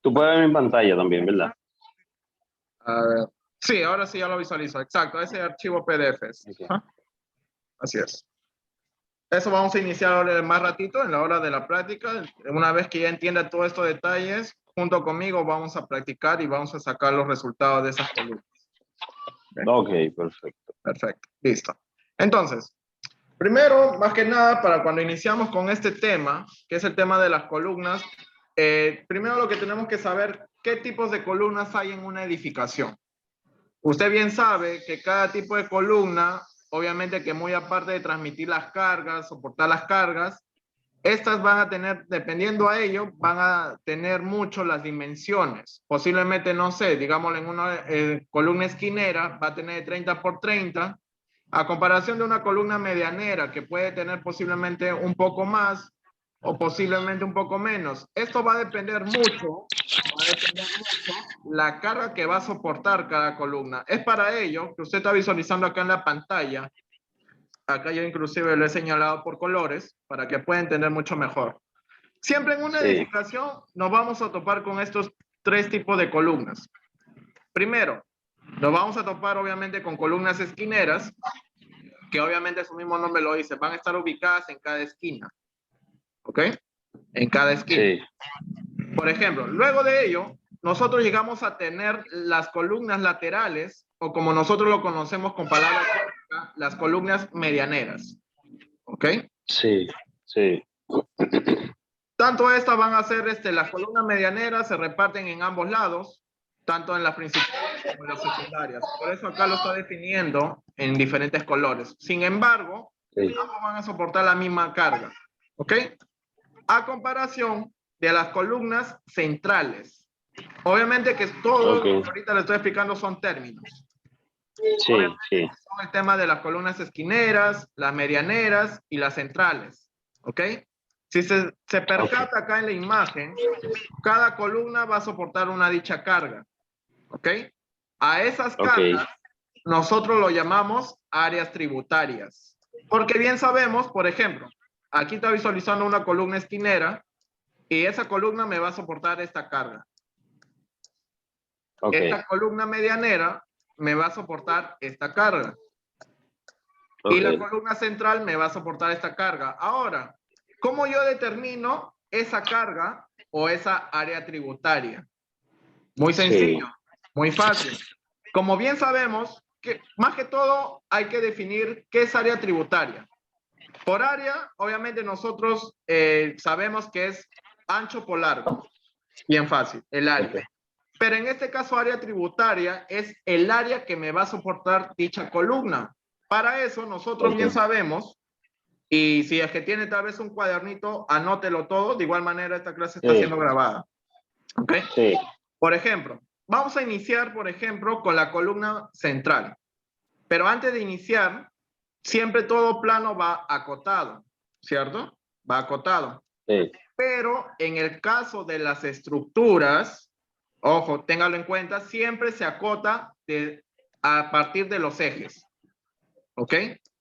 Tú puedes ver mi pantalla también, ¿verdad? A ver. Sí, ahora sí ya lo visualizo. Exacto, ese archivo PDF. Okay. Ajá. Así es. Eso vamos a iniciar ahora más ratito, en la hora de la práctica. Una vez que ya entienda todos estos detalles, junto conmigo vamos a practicar y vamos a sacar los resultados de esas columnas. Ok, perfecto. Perfecto, listo. Entonces, primero, más que nada, para cuando iniciamos con este tema, que es el tema de las columnas, primero lo que tenemos que saber, ¿qué tipos de columnas hay en una edificación? Usted bien sabe que cada tipo de columna, obviamente que muy aparte de transmitir las cargas, soportar las cargas, estas van a tener, dependiendo a ello, van a tener mucho las dimensiones. Posiblemente, no sé, digámoslo en una columna esquinera, va a tener 30 por 30, a comparación de una columna medianera que puede tener posiblemente un poco más o posiblemente un poco menos. Esto va a depender mucho la carga que va a soportar cada columna. Es para ello que usted está visualizando acá en la pantalla. Acá yo inclusive lo he señalado por colores para que pueda entender mucho mejor. Siempre en una edificación nos vamos a topar con estos tres tipos de columnas. Primero, nos vamos a topar obviamente con columnas esquineras, que obviamente su mismo nombre lo dice, van a estar ubicadas en cada esquina. ¿Ok? En cada esquina. Sí. Por ejemplo, luego de ello, nosotros llegamos a tener las columnas laterales, o como nosotros lo conocemos con palabras, las columnas medianeras. ¿Ok? Sí, sí. Tanto estas van a ser, las columnas medianeras se reparten en ambos lados, tanto en las principales como en las secundarias. Por eso acá lo está definiendo en diferentes colores. Sin embargo, ambos van a soportar la misma carga. ¿Ok? A comparación de las columnas centrales. Obviamente que todo lo que ahorita le estoy explicando son términos. Sí, sí. Son el tema de las columnas esquineras, las medianeras y las centrales. ¿Ok? Si se percata acá en la imagen, cada columna va a soportar una dicha carga. ¿Ok? A esas cargas nosotros lo llamamos áreas tributarias. Porque bien sabemos, por ejemplo, aquí está visualizando una columna esquinera y esa columna me va a soportar esta carga. Esta columna medianera me va a soportar esta carga. Y la columna central me va a soportar esta carga. Ahora, ¿cómo yo determino esa carga o esa área tributaria? Muy sencillo, muy fácil. Como bien sabemos, que más que todo hay que definir qué es área tributaria. Por área, obviamente nosotros sabemos que es ancho por largo. Bien fácil, el área. Pero en este caso, área tributaria es el área que me va a soportar dicha columna. Para eso, nosotros bien sabemos, y si es que tiene tal vez un cuadernito, anótelo todo. De igual manera, esta clase está siendo grabada. ¿Ok? Sí. Por ejemplo, vamos a iniciar, por ejemplo, con la columna central. Pero antes de iniciar, siempre todo plano va acotado, ¿cierto? Va acotado. Sí. Pero en el caso de las estructuras, ojo, téngalo en cuenta, siempre se acota a partir de los ejes. ¿Ok?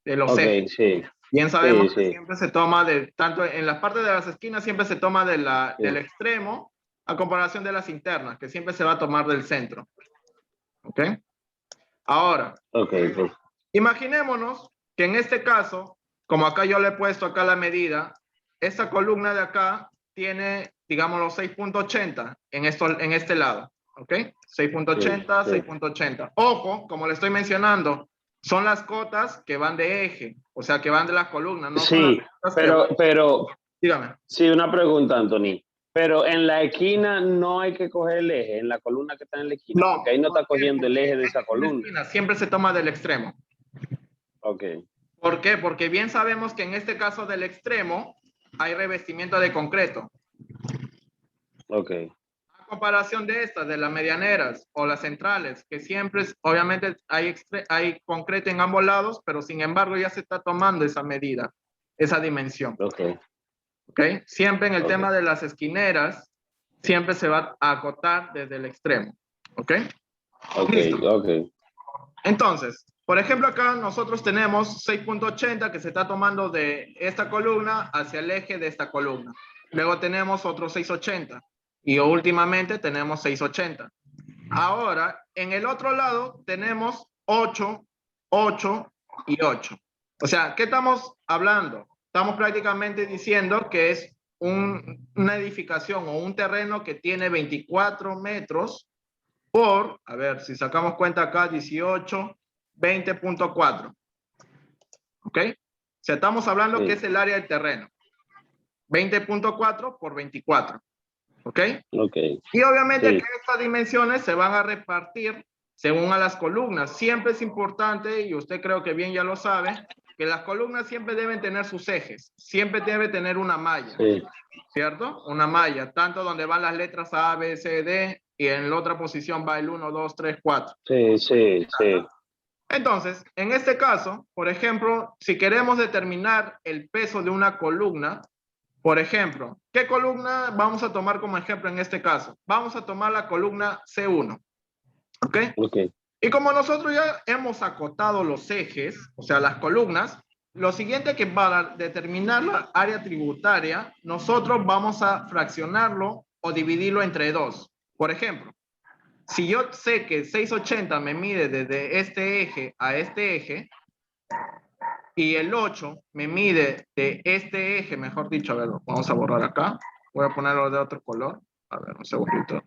De los ejes. Sí. Bien sabemos que siempre se toma tanto en las partes de las esquinas, siempre se toma del extremo, a comparación de las internas, que siempre se va a tomar del centro. ¿Ok? Ahora, imaginémonos que en este caso, como acá yo le he puesto acá la medida, esta columna de acá tiene, digamos, los 6.80 en este lado. ¿Ok? 6.80, 6.80. Ojo, como le estoy mencionando, son las cotas que van de eje, o sea, que van de las columnas. No sí, pero, dígame. Sí, una pregunta, Anthony. Pero en la esquina no hay que coger el eje, en la columna que está en la esquina, no, porque ahí no está cogiendo el eje de esa columna. Esquina, siempre se toma del extremo. Ok. ¿Por qué? Porque bien sabemos que en este caso del extremo hay revestimiento de concreto. Ok. A comparación de estas, de las medianeras o las centrales, que siempre, obviamente, hay concreto en ambos lados, pero sin embargo ya se está tomando esa medida, esa dimensión. Ok. ¿Ok? Siempre en el tema de las esquineras, siempre se va a acotar desde el extremo. ¿Ok? Ok, ¿listo? Ok. Entonces, por ejemplo, acá nosotros tenemos 6.80 que se está tomando de esta columna hacia el eje de esta columna. Luego tenemos otro 6.80. Y últimamente tenemos 680. Ahora, en el otro lado tenemos 8, 8 y 8. O sea, ¿qué estamos hablando? Estamos prácticamente diciendo que es una edificación o un terreno que tiene 24 metros por, a ver, si sacamos cuenta acá, 18, 20.4. ¿Ok? O sea, estamos hablando Sí. que es el área del terreno. 20.4 por 24. ¿Ok? Ok. Y obviamente Sí. que estas dimensiones se van a repartir según a las columnas. Siempre es importante, y usted creo que bien ya lo sabe, que las columnas siempre deben tener sus ejes. Siempre debe tener una malla. Sí. ¿Cierto? Una malla, tanto donde van las letras A, B, C, D, y en la otra posición va el 1, 2, 3, 4. Sí, sí, sí. Entonces, en este caso, por ejemplo, si queremos determinar el peso de una columna, por ejemplo, ¿qué columna vamos a tomar como ejemplo en este caso? Vamos a tomar la columna C1, ¿ok? Ok. Y como nosotros ya hemos acotado los ejes, o sea, las columnas, lo siguiente que para determinar la área tributaria, nosotros vamos a fraccionarlo o dividirlo entre dos. Por ejemplo, si yo sé que 680 me mide desde este eje a este eje, y el 8 me mide de este eje, mejor dicho, a ver, vamos a borrar acá. Voy a ponerlo de otro color. A ver, un segundito.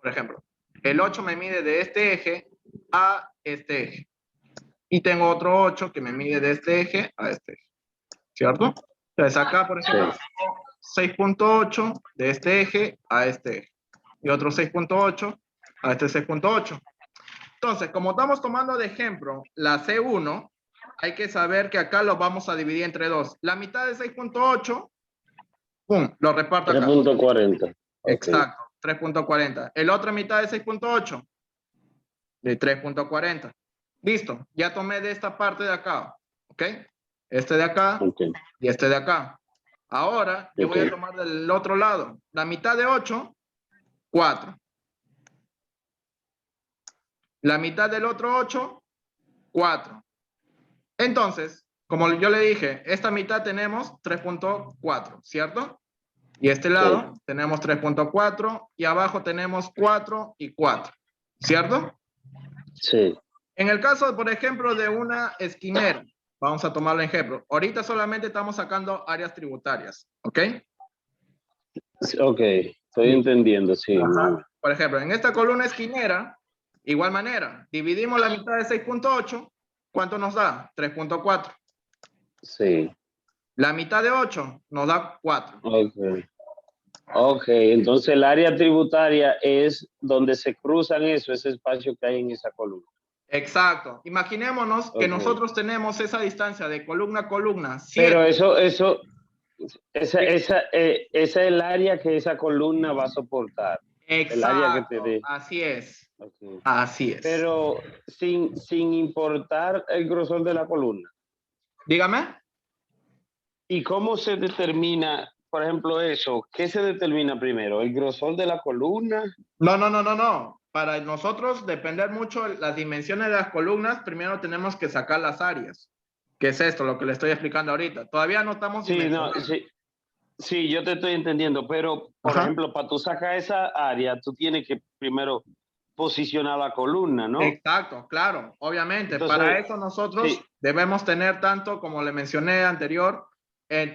Por ejemplo, el 8 me mide de este eje a este eje. Y tengo otro 8 que me mide de este eje a este eje. ¿Cierto? Entonces acá, por ejemplo, Sí. 6.8 de este eje a este eje. Y otro 6.8 a este 6.8. Entonces, como estamos tomando de ejemplo la C1, hay que saber que acá lo vamos a dividir entre dos. La mitad de 6.8, ¡pum!, lo reparto acá. 3.40. Okay. Exacto, 3.40. El otro mitad de 6.8, de 3.40. Listo, ya tomé de esta parte de acá, ¿ok? Este de acá Okay. y este de acá. Ahora, yo voy a Okay. tomar del otro lado. La mitad de 8, 4. La mitad del otro 8, 4. Entonces, como yo le dije, esta mitad tenemos 3.4, ¿cierto? Y este lado Sí. tenemos 3.4 y abajo tenemos 4 y 4, ¿cierto? Sí. En el caso, por ejemplo, de una esquinera, vamos a tomarlo en ejemplo. Ahorita solamente estamos sacando áreas tributarias, ¿ok? Ok. Estoy Listo. entendiendo, sí. Ajá. Por ejemplo, en esta columna esquinera, igual manera, dividimos la mitad de 6.8, ¿cuánto nos da? 3.4. Sí. La mitad de 8 nos da 4. Ok. Ok, entonces el área tributaria es donde se cruzan ese espacio que hay en esa columna. Exacto. Imaginémonos que Okay. nosotros tenemos esa distancia de columna a columna, Pero 7. esa es el área que esa columna va a soportar. El área que te Exacto, dé. así es. Okay. Así es. Pero sin importar el grosor de la columna. Dígame. ¿Y cómo se determina, por ejemplo, eso? ¿Qué se determina primero? ¿El grosor de la columna? No, no, no, no, no. Para nosotros depender mucho las dimensiones de las columnas, primero tenemos que sacar las áreas. ¿Qué es esto? Lo que le estoy explicando ahorita. Todavía no estamos Sí, no, dimensionando. sí, sí, yo te estoy entendiendo, pero, por Ajá. ejemplo, para tú sacar esa área, tú tienes que primero posicionar la columna, ¿no? Exacto, claro, obviamente. Para Entonces, eso nosotros sí, debemos tener tanto, como le mencioné anterior,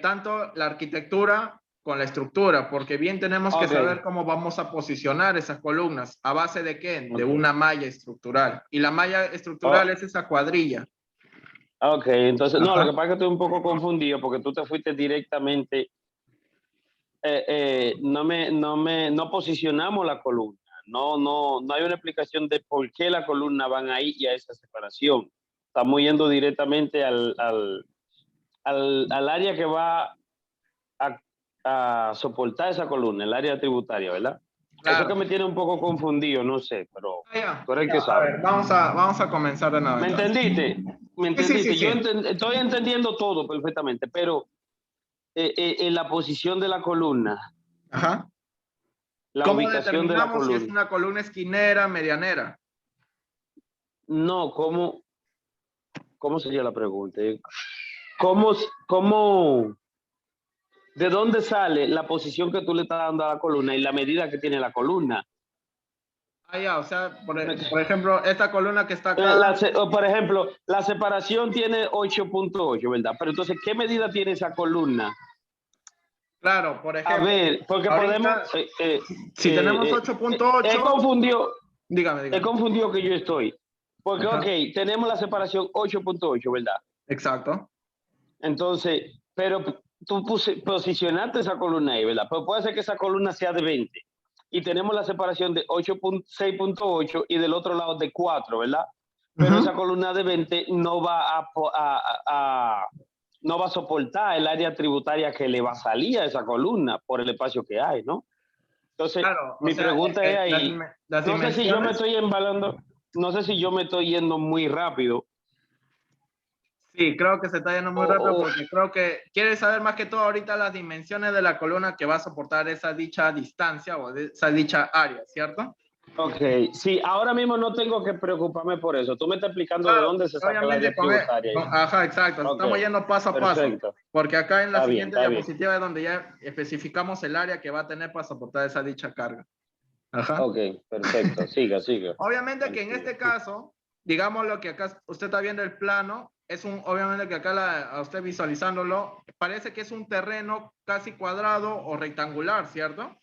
tanto la arquitectura con la estructura, porque bien tenemos que ok, saber cómo vamos a posicionar esas columnas. ¿A base de qué? De ok. una malla estructural. Y la malla estructural Oh, es esa cuadrilla. ok, entonces, no, lo Ajá. que pasa es que estoy un poco confundido porque tú te fuiste directamente, no posicionamos la columna, no hay una explicación de por qué la columna van ahí y a esa separación. Estamos yendo directamente al área que va a soportar esa columna, el área tributaria, ¿verdad? Eso que Claro. me tiene un poco confundido, no sé, pero Ah, ya, tú eres el ya. que A sabe. ver, vamos a comenzar de nuevo ¿Me entonces. entendiste? ¿Me Sí, sí, sí, entendiste? sí. Estoy entendiendo todo perfectamente, pero en la posición de la columna, Ajá. la ¿Cómo ubicación de la determinamos si es columna. una columna esquinera, medianera? No, ¿cómo sería la pregunta? ¿Cómo, cómo, ¿de dónde sale la posición que tú le estás dando a la columna y la medida que tiene la columna? Ah, ya, o sea, por ejemplo, esta columna que está acá. Por ejemplo, la separación tiene 8.8, ¿verdad? Pero entonces, ¿qué medida tiene esa columna? Claro, por A ejemplo, ver, porque ahorita, podemos... si tenemos he 8.8, he dígame. confundido que yo estoy. Porque, Ajá, ok, tenemos la separación 8.8, ¿verdad? exacto. Entonces, pero tú posicionaste esa columna ahí, ¿verdad? Pero puede ser que esa columna sea de 20 y tenemos la separación de 6.8 y del otro lado de 4, ¿verdad? Pero esa Ujú. columna de 20 no va no va a soportar el área tributaria que le va a salir a esa columna por el espacio que hay, ¿no? Entonces, Claro, o mi sea, pregunta es las, ahí, las no sé si yo me dimensiones. estoy embalando, no sé si yo me estoy yendo muy rápido Sí, creo que se está yendo muy rápido o, porque creo que quieres saber más que todo ahorita las dimensiones de la columna que va a soportar esa dicha distancia o esa dicha área, ¿cierto? ok, sí, ahora mismo no tengo que preocuparme por eso. Tú me estás explicando de Claro, dónde se saca el área obviamente tributaria. ajá, exacto, Ok, estamos yendo paso a paso, perfecto. porque acá en la Está bien, siguiente está bien. diapositiva es donde ya especificamos el área que va a tener para soportar esa dicha carga. Ajá. Ok, perfecto. Siga, siga. Obviamente que en Tranquilo. este caso, digamos lo que acá usted está viendo el plano, obviamente que acá a usted visualizándolo, parece que es un terreno casi cuadrado o rectangular, ¿cierto?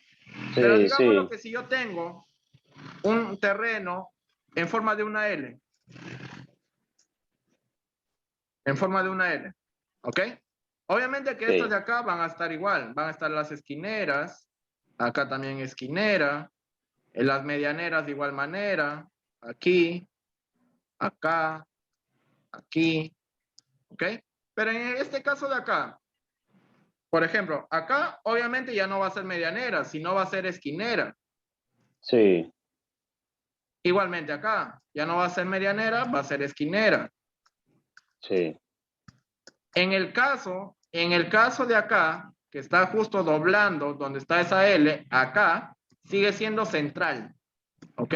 Pero Sí, digamos lo sí, que si yo tengo un terreno en forma de una L, en forma de una L, ¿ok? Obviamente que estos sí. de acá van a estar igual, van a estar las esquineras, acá también esquinera, en las medianeras de igual manera, aquí, acá, aquí, ¿ok? Pero en este caso de acá, por ejemplo, acá obviamente ya no va a ser medianera, sino va a ser esquinera. Sí, Igualmente acá, ya no va a ser medianera, va a ser esquinera. sí. En el caso de acá, que está justo doblando donde está esa L, acá sigue siendo central, ¿ok?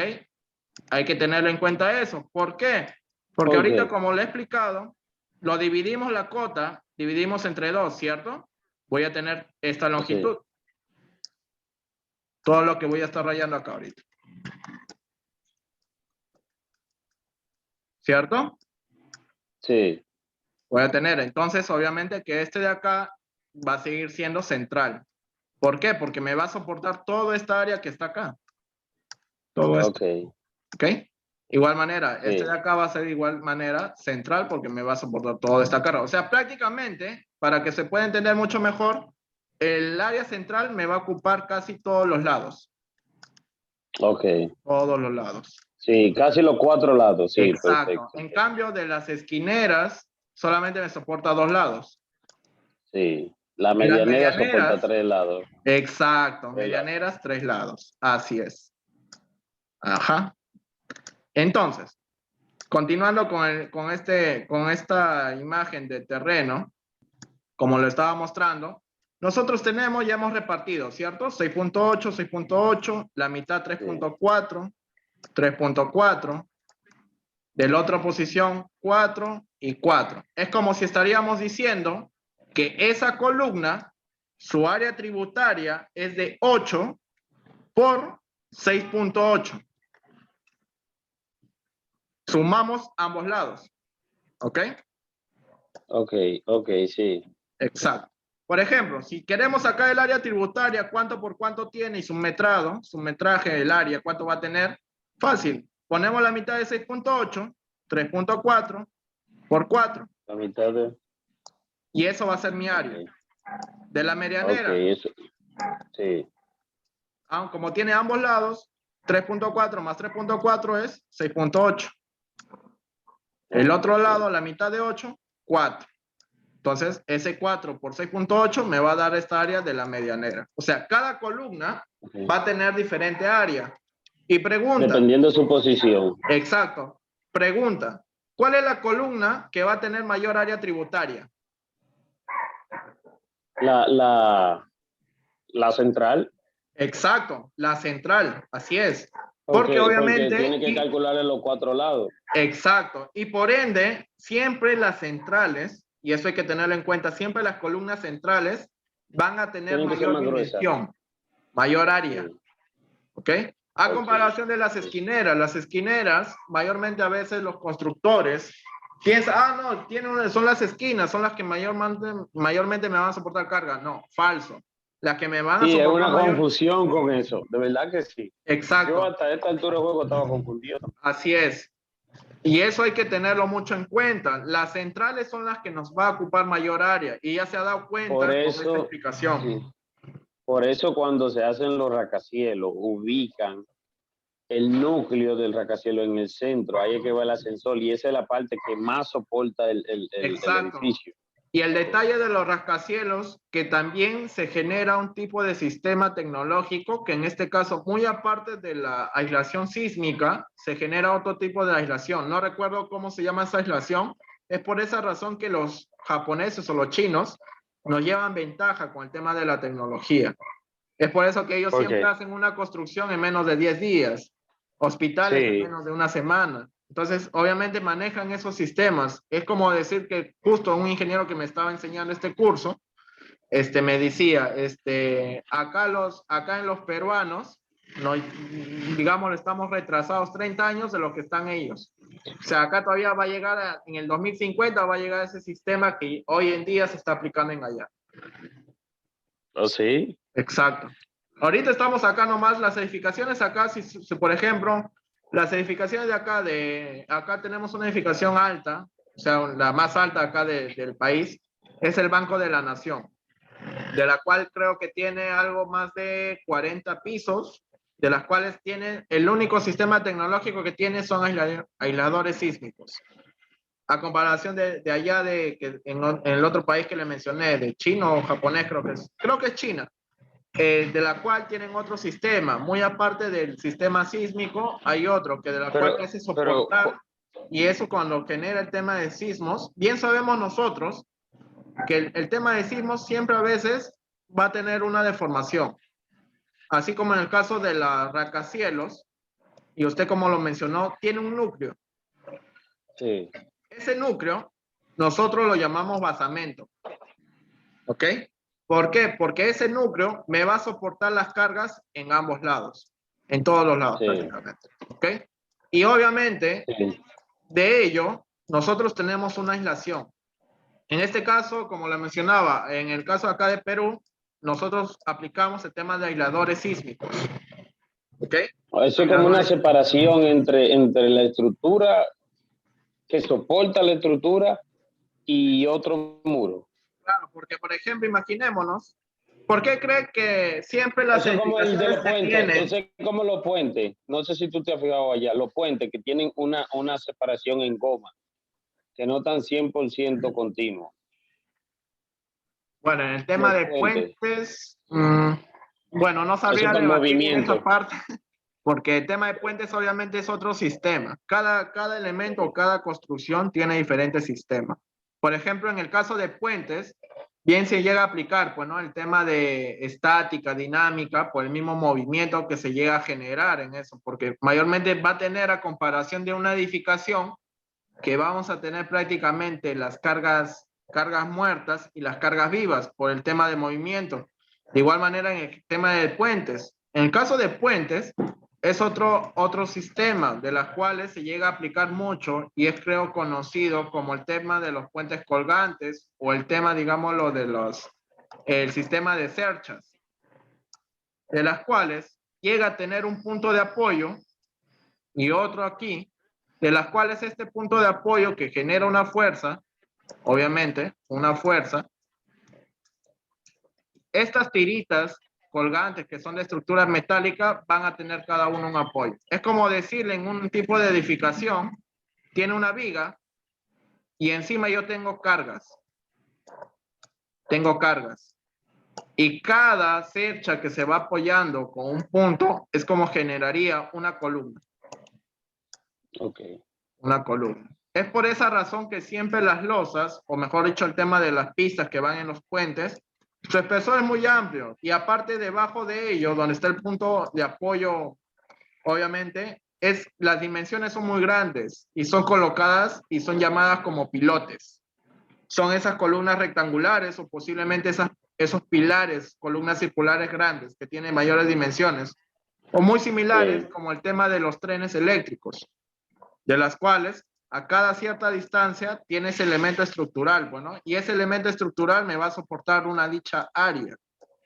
Hay que tenerlo en cuenta eso. ¿Por qué? Porque Ok, ahorita, como le he explicado, lo dividimos la cota, dividimos entre dos, ¿cierto? Voy a tener esta sí, longitud. Todo lo que voy a estar rayando acá ahorita. ¿Cierto? sí. Voy a tener, entonces, obviamente que este de acá va a seguir siendo central. ¿Por qué? Porque me va a soportar toda esta área que está acá. Todo esto. Ok, ¿Ok? Igual manera, este de sí. acá va a ser de igual manera central porque me va a soportar toda esta carga. O sea, prácticamente, para que se pueda entender mucho mejor, el área central me va a ocupar casi todos los lados. Ok. Todos los lados. Sí, casi los 4 lados. Sí, Exacto. perfecto. En cambio, de las esquineras, solamente me soporta dos lados. Sí. La En las medianera soporta medianeras, 3 lados. exacto, 3 lados. medianeras, tres lados. Así es. Ajá. Entonces, continuando con esta imagen de terreno, como lo estaba mostrando, nosotros tenemos, ya hemos repartido, ¿cierto? 6.8, 6.8, la mitad Sí. 3.4, 3.4, de la otra posición 4 y 4. Es como si estaríamos diciendo que esa columna, su área tributaria es de 8 por 6.8. Sumamos ambos lados. ¿Ok? Ok, ok, sí. Exacto. Por ejemplo, si queremos sacar el área tributaria, ¿cuánto por cuánto tiene? Y su metraje del área, ¿cuánto va a tener? Fácil. Ponemos la mitad de 6.8, 3.4 por 4. La mitad de... Y eso va a ser mi área. Ok, De la ok, medianera, eso. Sí. como tiene ambos lados, 3.4 más 3.4 es 6.8. El otro Ok, lado, la mitad de 8, 4. Entonces, ese 4 por 6.8 me va a dar esta área de la medianera. O sea, cada columna ok. va a tener diferente área. Y pregunta, Dependiendo de su posición. exacto, pregunta, ¿cuál es la columna que va a tener mayor área tributaria? La, la, la central. Exacto, la central, así es. Ok, Porque porque obviamente, tiene que calcular en los 4 lados. exacto, y por ende, siempre las centrales, y eso hay que tenerlo en cuenta, siempre las columnas centrales van a tener Tienen que ser mayor más gruesas. dimensión, mayor área. Sí. ¿Ok? A Ok. comparación de las esquineras, mayormente a veces los constructores piensan, no, son las esquinas, son las que mayormente me van a soportar carga. No, falso. Las que me van a Sí, es soportar una mayor. confusión con eso. De verdad que sí. Yo Exacto, hasta esta altura del juego estaba confundido. así es. Y eso hay que tenerlo mucho en cuenta. Las centrales son las que nos va a ocupar mayor área y ya se ha dado Por cuenta con esta eso, explicación. sí. Por eso cuando se hacen los rascacielos, ubican el núcleo del rascacielos en el centro. Ahí es que va el ascensor y esa es la parte que más soporta el Exacto. edificio. Y el detalle de los rascacielos, que también se genera un tipo de sistema tecnológico, que en este caso, muy aparte de la aislación sísmica, se genera otro tipo de aislación. No recuerdo cómo se llama esa aislación. Es por esa razón que los japoneses o los chinos nos llevan ventaja con el tema de la tecnología. Es por eso que ellos siempre Okay. hacen una construcción en menos de 10 días, hospitales en Sí, menos de una semana. Entonces, obviamente manejan esos sistemas. Es como decir que justo un ingeniero que me estaba enseñando este curso, me decía, acá en los peruanos, no, digamos, estamos retrasados 30 años de lo que están ellos. O sea, acá todavía va a llegar, en el 2050 va a llegar ese sistema que hoy en día se está aplicando en allá. ¿o sí? Exacto. Ahorita estamos acá nomás, las edificaciones acá, si por ejemplo, las edificaciones acá tenemos una edificación alta, o sea, la más alta acá del país, es el Banco de la Nación, de la cual creo que tiene algo más de 40 pisos, de las cuales tiene, el único sistema tecnológico que tiene son aisladores sísmicos. A comparación de allá en el otro país que le mencioné, de chino o japonés, creo que es China, de la cual tienen otro sistema, muy aparte del sistema sísmico, hay otro que de la cual que hace Pero, soportar, y eso cuando genera el tema de sismos, bien sabemos nosotros que el tema de sismos siempre a veces va a tener una deformación, así como en el caso de la rascacielos, y usted como lo mencionó, tiene un núcleo. sí. Ese núcleo nosotros lo llamamos basamento, ¿ok? ¿Por qué? Porque ese núcleo me va a soportar las cargas en ambos lados, en todos los lados Sí, prácticamente, ¿ok? Y obviamente, sí. de ello, nosotros tenemos una aislación. En este caso, como le mencionaba, en el caso acá de Perú, nosotros aplicamos el tema de aisladores sísmicos, ¿ok? Eso es como una Aisladores. separación entre la estructura que soporta la estructura y otro muro. Claro, porque por ejemplo, imaginémonos, ¿por qué cree que siempre las Eso es como el de edificaciones los que puentes. tienen? Eso es como los puentes. No sé si tú te has fijado allá. Los puentes que tienen una separación en goma, que no están 100% continuos. Bueno, en el tema Los de puentes. puentes, bueno, no Eso sabría para el debatir en esa movimiento. parte, porque el tema de puentes obviamente es otro sistema. Cada elemento, cada construcción tiene diferentes sistemas. Por ejemplo, en el caso de puentes, bien se llega a aplicar, pues, ¿no? El tema de estática, dinámica, por el mismo movimiento que se llega a generar en eso, porque mayormente va a tener a comparación de una edificación que vamos a tener prácticamente las cargas muertas y las cargas vivas por el tema de movimiento. De igual manera en el tema de puentes. En el caso de puentes, es otro sistema de las cuales se llega a aplicar mucho y es creo conocido como el tema de los puentes colgantes o el tema, digámoslo, el sistema de cerchas, de las cuales llega a tener un punto de apoyo y otro aquí, de las cuales este punto de apoyo que genera una fuerza, obviamente, una fuerza, estas tiritas colgantes que son de estructura metálica van a tener cada uno un apoyo. Es como decirle en un tipo de edificación, tiene una viga y encima yo tengo cargas. Y cada cercha que se va apoyando con un punto es como generaría una columna. Ok. Una columna. Es por esa razón que siempre las losas, o mejor dicho, el tema de las pistas que van en los puentes, su espesor es muy amplio y aparte debajo de ello, donde está el punto de apoyo, obviamente, las dimensiones son muy grandes y son colocadas y son llamadas como pilotes. Son esas columnas rectangulares o posiblemente esas esos pilares, columnas circulares grandes que tienen mayores dimensiones, o muy similares como el tema de los trenes eléctricos, de las cuales a cada cierta distancia tiene ese elemento estructural, bueno, y ese elemento estructural me va a soportar una dicha área.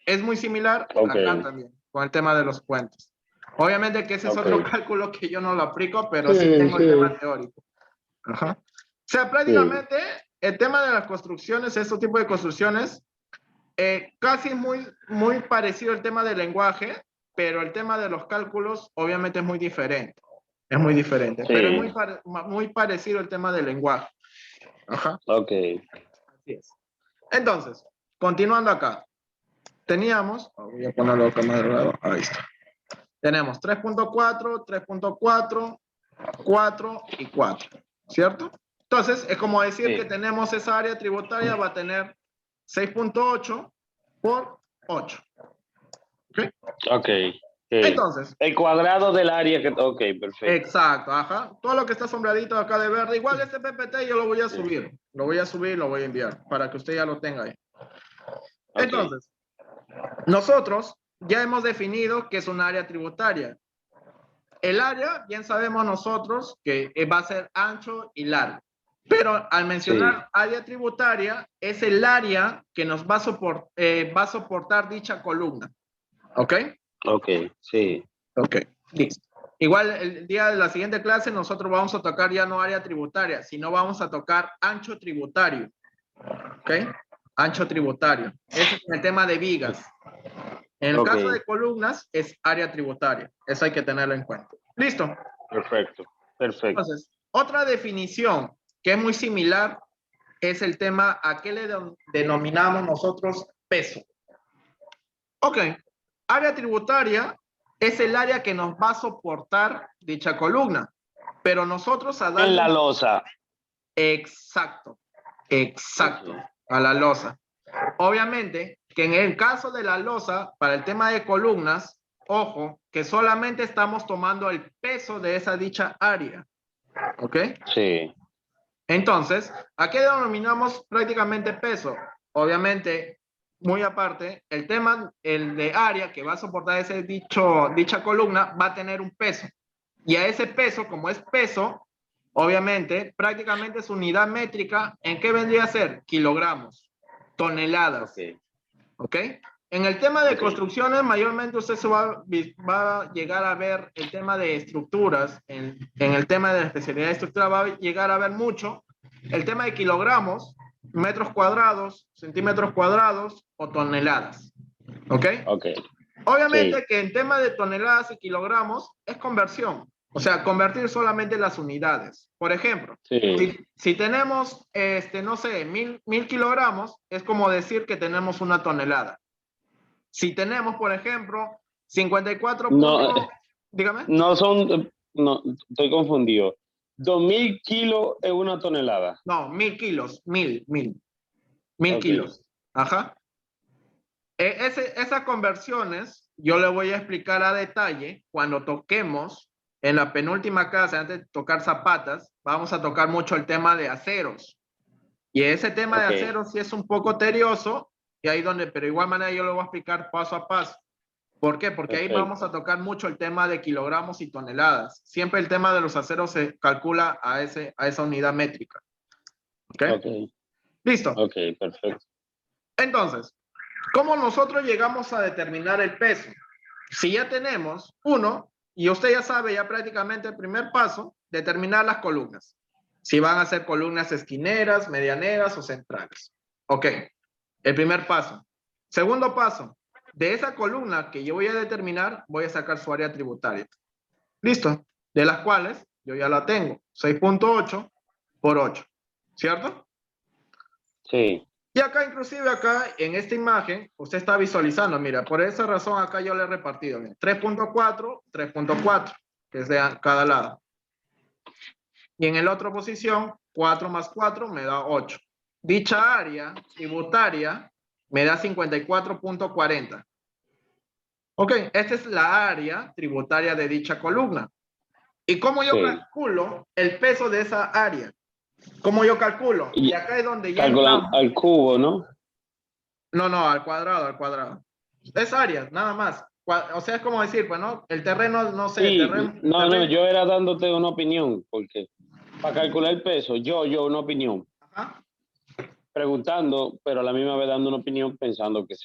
Es muy similar acá también, con el tema de los puentes. Obviamente que ese es otro cálculo que yo no lo aplico, pero sí tengo el tema teórico. Ajá. O sea, prácticamente el tema de las construcciones, este tipo de construcciones, casi muy parecido al tema del lenguaje, pero el tema de los cálculos obviamente es muy diferente. Es muy diferente, pero es muy parecido el tema del lenguaje. Ajá. Ok. Así es. Entonces, continuando acá. Teníamos, voy a ponerlo acá más de lado, ahí está. Tenemos 3.4, 3.4, 4 y 4, ¿cierto? Entonces, es como decir que tenemos esa área tributaria, va a tener 6.8 por 8. ¿Ok? Ok. Entonces. El cuadrado del área que... Ok, perfecto. Exacto, ajá. Todo lo que está sombradito acá de verde, igual este PPT yo lo voy a subir. Lo voy a subir y lo voy a enviar para que usted ya lo tenga ahí. Entonces, nosotros ya hemos definido que es un área tributaria. El área, bien sabemos nosotros que va a ser ancho y largo. Pero al mencionar área tributaria, es el área que nos va a soportar dicha columna. ¿Ok? Ok, sí. Ok, listo. Igual el día de la siguiente clase nosotros vamos a tocar ya no área tributaria, sino vamos a tocar ancho tributario. ¿Ok? Ancho tributario. Ese es el tema de vigas. En el caso de columnas es área tributaria. Eso hay que tenerlo en cuenta. ¿Listo? Perfecto, perfecto. Entonces, otra definición que es muy similar es el tema a qué le denominamos nosotros peso. Ok, área tributaria es el área que nos va a soportar dicha columna, pero nosotros a darle... En la losa. Exacto, exacto, a la losa. Obviamente que en el caso de la losa, para el tema de columnas, ojo, que solamente estamos tomando el peso de esa dicha área. ¿Ok? Sí. Entonces, ¿a qué denominamos prácticamente peso? Obviamente, muy aparte, el tema, el de área que va a soportar dicha columna, va a tener un peso. Y a ese peso, como es peso, obviamente, prácticamente su unidad métrica, ¿en qué vendría a ser? Kilogramos, toneladas. ¿Ok? En el tema de construcciones, mayormente usted se va a llegar a ver el tema de estructuras, en el tema de la especialidad de estructura va a llegar a ver mucho el tema de kilogramos, metros cuadrados, centímetros cuadrados o toneladas. ¿Ok? Ok. Obviamente que en tema de toneladas y kilogramos es conversión, o sea, convertir solamente las unidades. Por ejemplo, si tenemos, no sé, 1000 kilogramos, es como decir que tenemos una tonelada. Si tenemos, por ejemplo, 54 No, dígame. No estoy confundido. 2000 kilos es una tonelada. No, 1000 kilos, 1000 Ok. kilos. Ajá. Esas conversiones yo le voy a explicar a detalle cuando toquemos en la penúltima clase, antes de tocar zapatas, vamos a tocar mucho el tema de aceros. Y ese tema de aceros sí es un poco tedioso, y ahí donde, pero de igual manera yo lo voy a explicar paso a paso. ¿Por qué? Porque ahí vamos a tocar mucho el tema de kilogramos y toneladas. Siempre el tema de los aceros se calcula a esa unidad métrica. ¿Ok? ¿Listo? Ok, perfecto. Entonces, ¿cómo nosotros llegamos a determinar el peso? Si ya tenemos uno, y usted ya sabe ya prácticamente el primer paso, determinar las columnas. Si van a ser columnas esquineras, medianeras o centrales. Ok, el primer paso. Segundo paso, de esa columna que yo voy a determinar, voy a sacar su área tributaria. ¿Listo? De las cuales yo ya la tengo, 6.8 por 8, ¿cierto? Sí. Y acá, inclusive acá, en esta imagen, usted está visualizando, mira, por esa razón acá yo le he repartido, 3.4, 3.4, que es de cada lado. Y en la otra posición, 4 más 4 me da 8. Dicha área tributaria me da 54.40. Ok, esta es la área tributaria de dicha columna. ¿Y cómo yo calculo el peso de esa área? ¿Cómo yo calculo? Y acá es donde ya calculan entramos. al cubo, ¿no? No, no, al cuadrado, al cuadrado. Es área, nada más. O sea, es como decir, pues, ¿no? El terreno, no sé, Sí, no, terreno. yo era dándote una opinión, porque para calcular el peso, yo una opinión, Ajá. preguntando, pero a la misma vez dando una opinión pensando que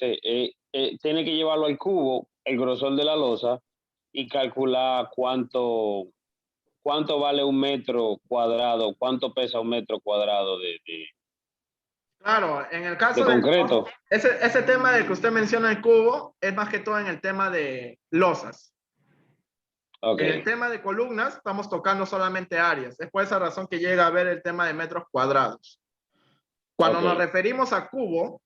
tiene que llevarlo al cubo, el grosor de la losa, y calcular cuánto vale un metro cuadrado, cuánto pesa un metro cuadrado Claro, en el de caso de concreto. ese tema de que usted menciona el cubo, es más que todo en el tema de losas. Ok, En el tema de columnas, estamos tocando solamente áreas. Es por esa razón que llega a ver el tema de metros cuadrados. Cuando ok. nos referimos a cubo,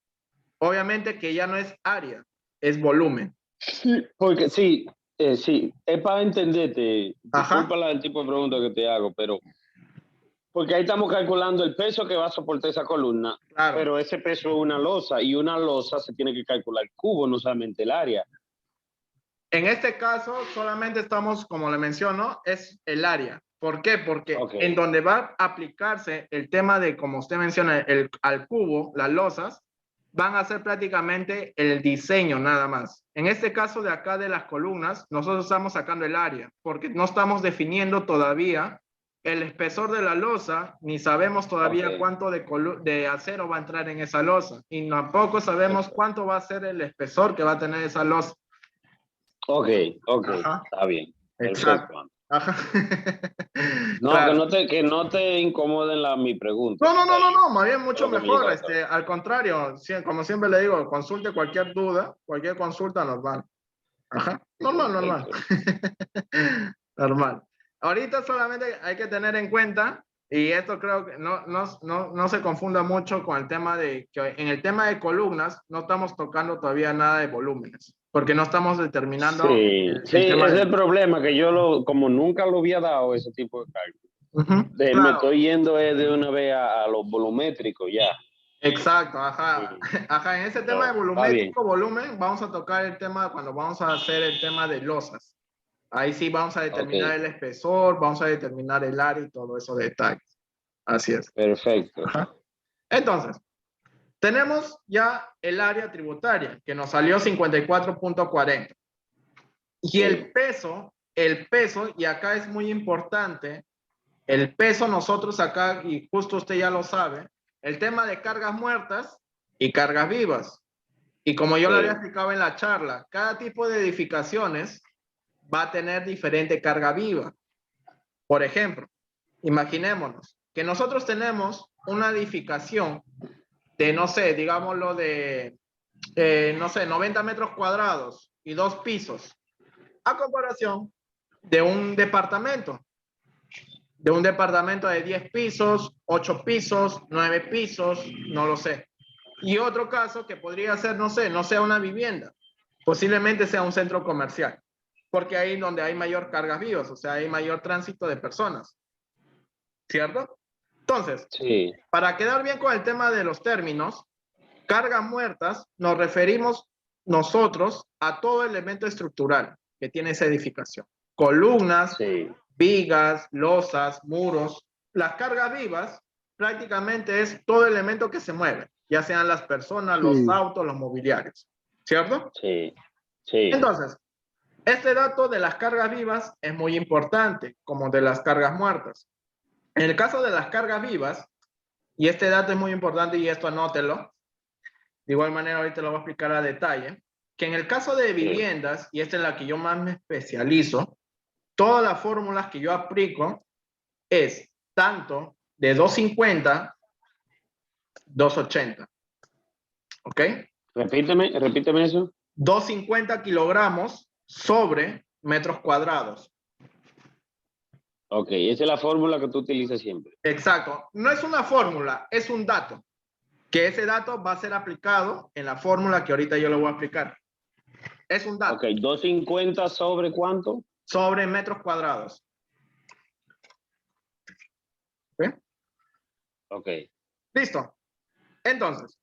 obviamente que ya no es área, es volumen. Sí, porque sí, es para entenderte. Ajá, Disculpa el tipo de pregunta que te hago, pero porque ahí estamos calculando el peso que va a soportar esa columna, claro. pero ese peso es una losa y una losa se tiene que calcular el cubo, no solamente el área. En este caso, solamente estamos, como le menciono, es el área. ¿Por qué? Porque Ok, en donde va a aplicarse el tema de, como usted menciona, al cubo, las losas, van a ser prácticamente el diseño nada más. En este caso de acá de las columnas, nosotros estamos sacando el área, porque no estamos definiendo todavía el espesor de la losa, ni sabemos ok, todavía cuánto de acero va a entrar en esa losa, y tampoco sabemos perfecto. cuánto va a ser el espesor que va a tener esa losa. Ok, ok, Ajá. está bien. Exacto. Perfecto. Ajá. No, Claro. que no te incomoden mi pregunta, No, no, ¿verdad? no, no, Y no, más bien fue mucho lo que me mejor. llegaba a saber. Al contrario, como siempre le digo, consulte cualquier duda, cualquier consulta normal. Ajá. Normal, normal. Perfecto. Normal. Ahorita solamente hay que tener en cuenta, y esto creo que no se confunda mucho con el tema de que en el tema de columnas no estamos tocando todavía nada de volúmenes, porque no estamos determinando Sí, sí, el tema ese es de... el problema, que como nunca lo había dado ese tipo de cálculo, Ujú. me Claro. estoy yendo de una vez a los volumétricos ya. Exacto, ajá. Sí, Ajá, en ese tema de pero está bien. volumétrico, volumen, vamos a tocar el tema cuando vamos a hacer el tema de losas. Ahí sí vamos a Ok, determinar el espesor, vamos a determinar el área y todo eso de detalles. Así es. perfecto. Ajá. Entonces, tenemos ya el área tributaria, que nos salió 54.40. Y Sí, el peso, y acá es muy importante, el peso nosotros acá, y justo usted ya lo sabe, el tema de cargas muertas y cargas vivas. Y como yo lo había sí, explicado en la charla, cada tipo de edificaciones va a tener diferente carga viva. Por ejemplo, imaginémonos que nosotros tenemos una edificación de, no sé, digámoslo de, no sé, 90 metros cuadrados y 2 pisos, a comparación de un departamento de 10 pisos, 8 pisos, 9 pisos, no lo sé. Y otro caso que podría ser, no sea una vivienda, posiblemente sea un centro comercial, porque ahí es donde hay mayor cargas vivas, o sea, hay mayor tránsito de personas, ¿cierto? Entonces, sí, para quedar bien con el tema de los términos, cargas muertas, nos referimos nosotros a todo elemento estructural que tiene esa edificación. Columnas, sí, vigas, losas, muros. Las cargas vivas prácticamente es todo elemento que se mueve, ya sean las personas, los sí, autos, los mobiliarios, ¿cierto? sí, sí, Entonces, este dato de las cargas vivas es muy importante, como de las cargas muertas. En el caso de las cargas vivas, y este dato es muy importante y esto anótelo, de igual manera ahorita lo voy a explicar a detalle, que en el caso de sí. viviendas, y esta es la que yo más me especializo, todas las fórmulas que yo aplico es tanto de 250, 280, ¿ok? Repíteme eso. 250 kilogramos sobre metros cuadrados. Ok, esa es la fórmula que tú utilizas siempre. Exacto. No es una fórmula, es un dato. Que ese dato va a ser aplicado en la fórmula que ahorita yo le voy a explicar. Es un Ok, dato 250 sobre cuánto. sobre metros cuadrados. ¿Ok? Ok, Listo. Entonces,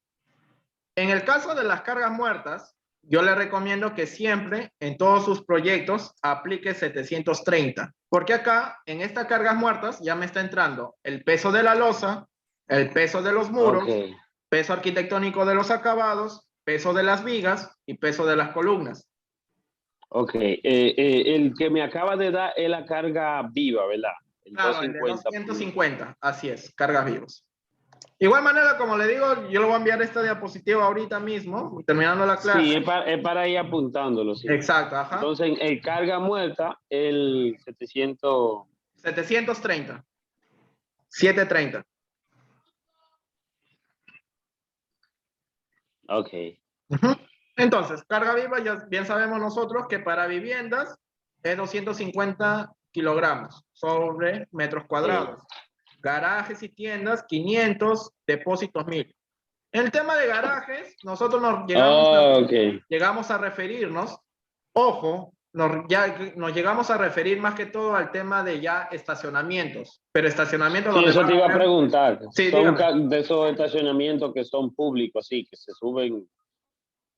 en el caso de las cargas muertas, yo le recomiendo que siempre en todos sus proyectos aplique 730, porque acá en estas cargas muertas ya me está entrando el peso de la losa, el peso de los ok, muros, peso arquitectónico de los acabados peso de las vigas y peso de las columnas. Ok, el que me acaba de dar es la carga viva, ¿verdad? Claro, el de 250, así es, cargas vivas. Igual manera, como le digo, yo le voy a enviar esta diapositiva ahorita mismo, terminando la clase. Sí, es para ir apuntándolo. Sí. Exacto, ajá. Entonces, el carga muerta, el 730. 730. Ok. Entonces, carga viva, ya bien sabemos nosotros que para viviendas es 250 kilogramos sobre metros cuadrados. Sí. Garajes y tiendas, 500, depósitos 1000. En el tema de garajes, nosotros llegamos a referirnos, ojo, nos llegamos a referir más que todo al tema de ya estacionamientos, pero estacionamientos sí, donde eso te iba a preguntar. Sí, son de esos estacionamientos que son públicos, sí, que se suben,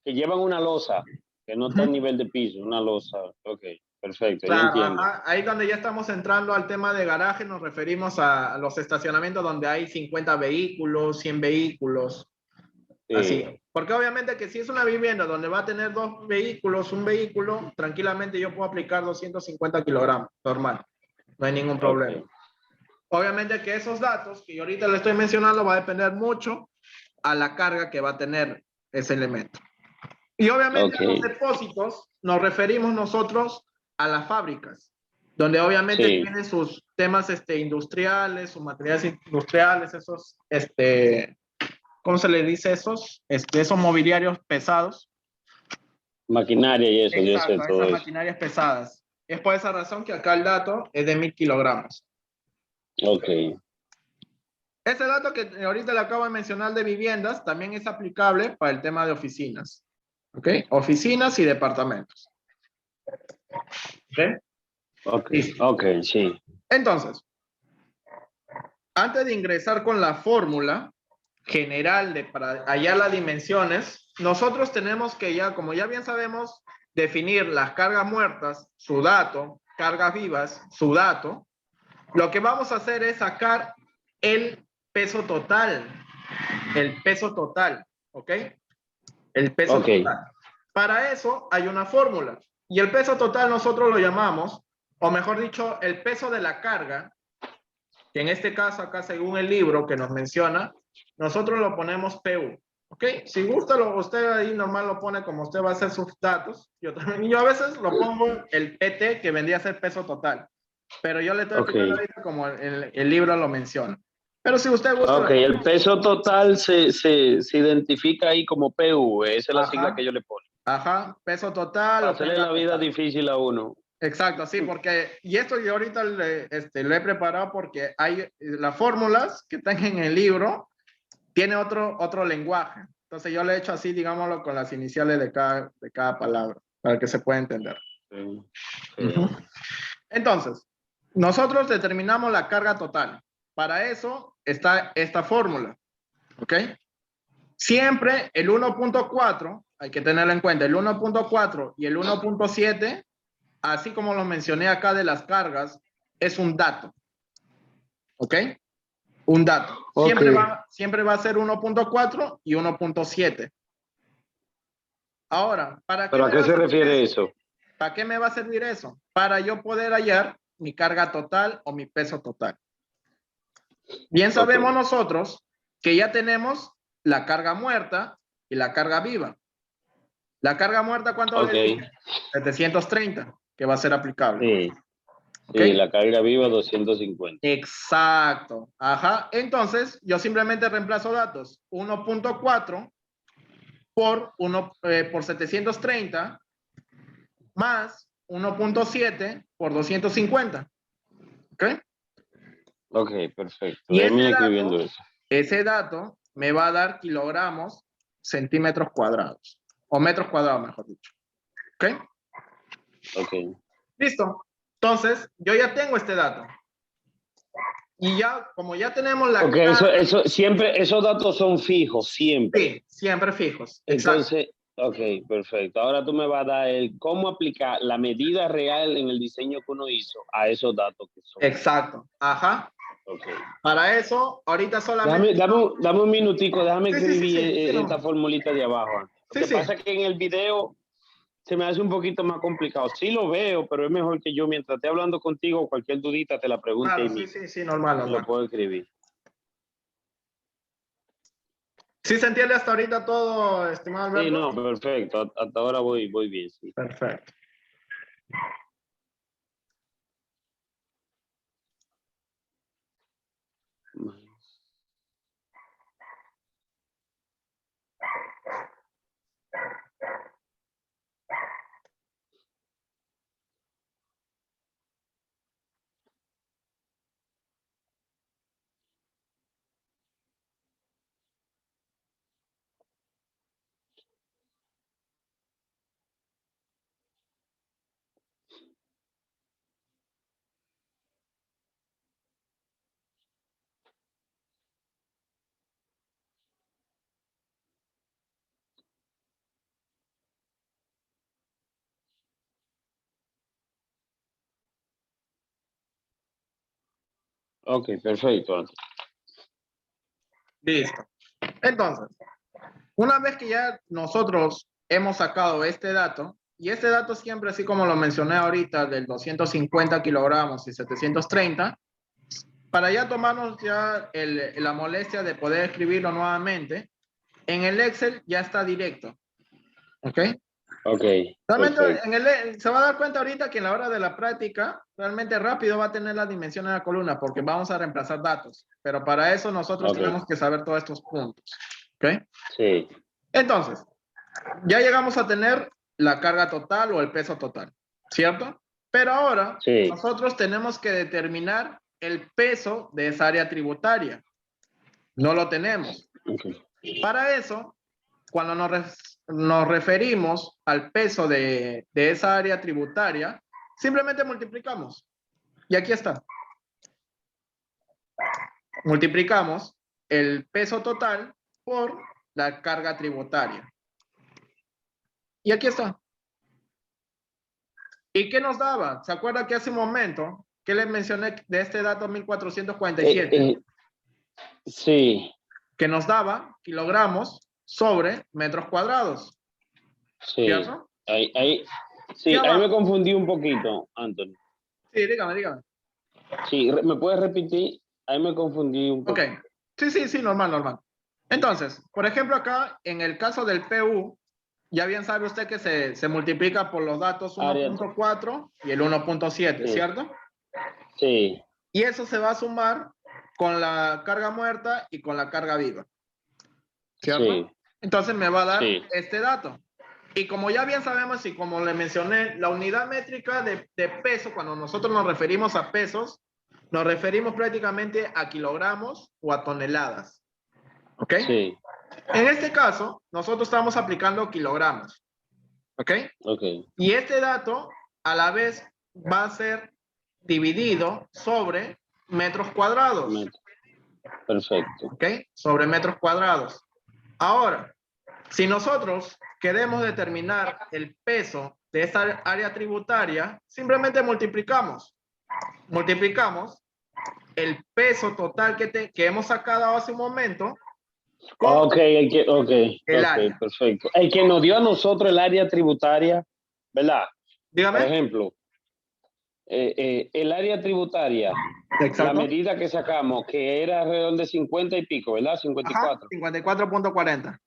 que llevan una losa, que no está a nivel de piso, una losa. Ok, perfecto, claro, ya entiendo. Ahí donde ya estamos entrando al tema de garaje, nos referimos a los estacionamientos donde hay 50 vehículos, 100 vehículos. Sí. Así, porque obviamente que si es una vivienda donde va a tener 2 vehículos, un vehículo, tranquilamente yo puedo aplicar 250 kilogramos, normal, no hay ningún problema. Okay. Obviamente que esos datos que yo ahorita le estoy mencionando va a depender mucho a la carga que va a tener ese elemento. Y obviamente los depósitos nos referimos nosotros a las fábricas, donde obviamente tienen sus temas industriales, sus materiales industriales, esos ¿cómo se le dice esos? Esos mobiliarios pesados. Maquinaria y eso. Exacto, esas maquinarias pesadas. Es por esa razón que acá el dato es de 1000 kilogramos. Ok. Ese dato que ahorita le acabo de mencionar de viviendas también es aplicable para el tema de oficinas. ¿Ok? Oficinas y departamentos. ¿Ok? Ok, sí. Entonces, antes de ingresar con la fórmula general para hallar las dimensiones, nosotros tenemos que ya, como ya bien sabemos, definir las cargas muertas, su dato, cargas vivas, su dato. Lo que vamos a hacer es sacar el peso total. El peso total, ¿ok? El peso total. Para eso hay una fórmula. Y el peso total nosotros lo llamamos, o mejor dicho, el peso de la carga, que en este caso acá según el libro que nos menciona, nosotros lo ponemos PU. ¿Ok? Si gusta, usted ahí normal lo pone como usted va a hacer sus datos. Yo a veces lo pongo el PT, que vendría a ser peso total. Pero yo le estoy explicando ahorita como el libro lo menciona. Pero si usted gusta... Ok, el peso total se identifica ahí como PU. Esa es la sigla que yo le pongo. Ajá, peso total. Para hacerle la vida difícil a uno. Exacto, sí, porque, y esto yo ahorita lo he preparado porque hay las fórmulas que están en el libro, tiene otro lenguaje. Entonces yo le he hecho así, digámoslo, con las iniciales de cada palabra, para que se pueda entender. Entonces, nosotros determinamos la carga total. Para eso está esta fórmula, ¿ok? Siempre el 1.4, hay que tenerlo en cuenta, el 1.4 y el 1.7, así como lo mencioné acá de las cargas, es un dato, ¿ok? Un dato. Siempre va a ser 1.4 y 1.7. Ahora, ¿pero a qué se refiere eso? ¿Para qué me va a servir eso? Para yo poder hallar mi carga total o mi peso total. Bien sabemos nosotros que ya tenemos la carga muerta y la carga viva. La carga muerta, ¿cuánto le dije? 730, que va a ser aplicable. Sí. Sí, la carga viva 250. Exacto. Ajá. Entonces, yo simplemente reemplazo datos. 1.4 por 730 más 1.7 por 250. ¿Ok? Ok, perfecto. Y escribiendo eso. Ese dato me va a dar kilogramos, centímetros cuadrados. O metros cuadrados, mejor dicho. ¿Ok? Ok. Listo. Entonces, yo ya tengo este dato. Y ya, como ya tenemos la... Ok, eso siempre, esos datos son fijos, siempre. Sí, siempre fijos. Entonces, ok, perfecto. Ahora tú me vas a dar cómo aplicar la medida real en el diseño que uno hizo a esos datos que son. Exacto. Ajá. Okay. Para eso, ahorita solamente... Dame un minutico, déjame escribir esta formulita de abajo. Lo que pasa es que en el video se me hace un poquito más complicado. Sí lo veo, pero es mejor que yo, mientras esté hablando contigo, cualquier dudita te la pregunte. Claro, sí, normal. Lo puedo escribir. ¿Sí se entiende hasta ahorita todo, estimado Alberto? Sí, no, perfecto. Hasta ahora voy bien, sí. Perfecto. Ok, perfecto. Listo. Entonces, una vez que ya nosotros hemos sacado este dato, y este dato siempre, así como lo mencioné ahorita, del 250 kilogramos y 730, para ya tomarnos ya la molestia de poder escribirlo nuevamente, en el Excel ya está directo. ¿Ok? Ok. Realmente Perfecto. se va a dar cuenta ahorita que en la hora de la práctica, realmente rápido va a tener las dimensiones de la columna porque vamos a reemplazar datos. Pero para eso nosotros tenemos que saber todos estos puntos. ¿Ok? Sí. Entonces, ya llegamos a tener la carga total o el peso total, ¿cierto? Pero ahora Sí. nosotros tenemos que determinar el peso de esa área tributaria. No lo tenemos. Okay. Para eso, cuando nos referimos al peso de esa área tributaria, simplemente multiplicamos. Y aquí está. Multiplicamos el peso total por la carga tributaria. Y aquí está. ¿Y qué nos daba? ¿Se acuerda que hace un momento que les mencioné de este dato 1447? Sí. Que nos daba kilogramos sobre metros cuadrados. Sí. ¿Cierto? Sí, ahí me confundí un poquito, Anthony. Sí, dígame. Sí, ¿me puedes repetir? Ahí me confundí un poco. Ok. Sí, normal. Entonces, por ejemplo, acá en el caso del PU, ya bien sabe usted que se multiplica por los datos 1.4 y el 1.7, sí. ¿cierto? Sí. Y eso se va a sumar con la carga muerta y con la carga viva. ¿Cierto? Sí. Entonces me va a dar este dato. Y como ya bien sabemos y como le mencioné, la unidad métrica de peso, cuando nosotros nos referimos a pesos, nos referimos prácticamente a kilogramos o a toneladas. ¿Ok? Sí. En este caso, nosotros estamos aplicando kilogramos. ¿Ok? Ok. Y este dato, a la vez, va a ser dividido sobre metros cuadrados. Perfecto. ¿Ok? Sobre metros cuadrados. Ahora, si nosotros queremos determinar el peso de esta área tributaria, simplemente multiplicamos. Multiplicamos el peso total que hemos sacado hace un momento con el área. Perfecto. El que nos dio a nosotros el área tributaria, ¿verdad? Dígame. Por ejemplo, el área tributaria, exacto, la medida que sacamos, que era alrededor de 50 y pico, ¿verdad? 54. 54.40.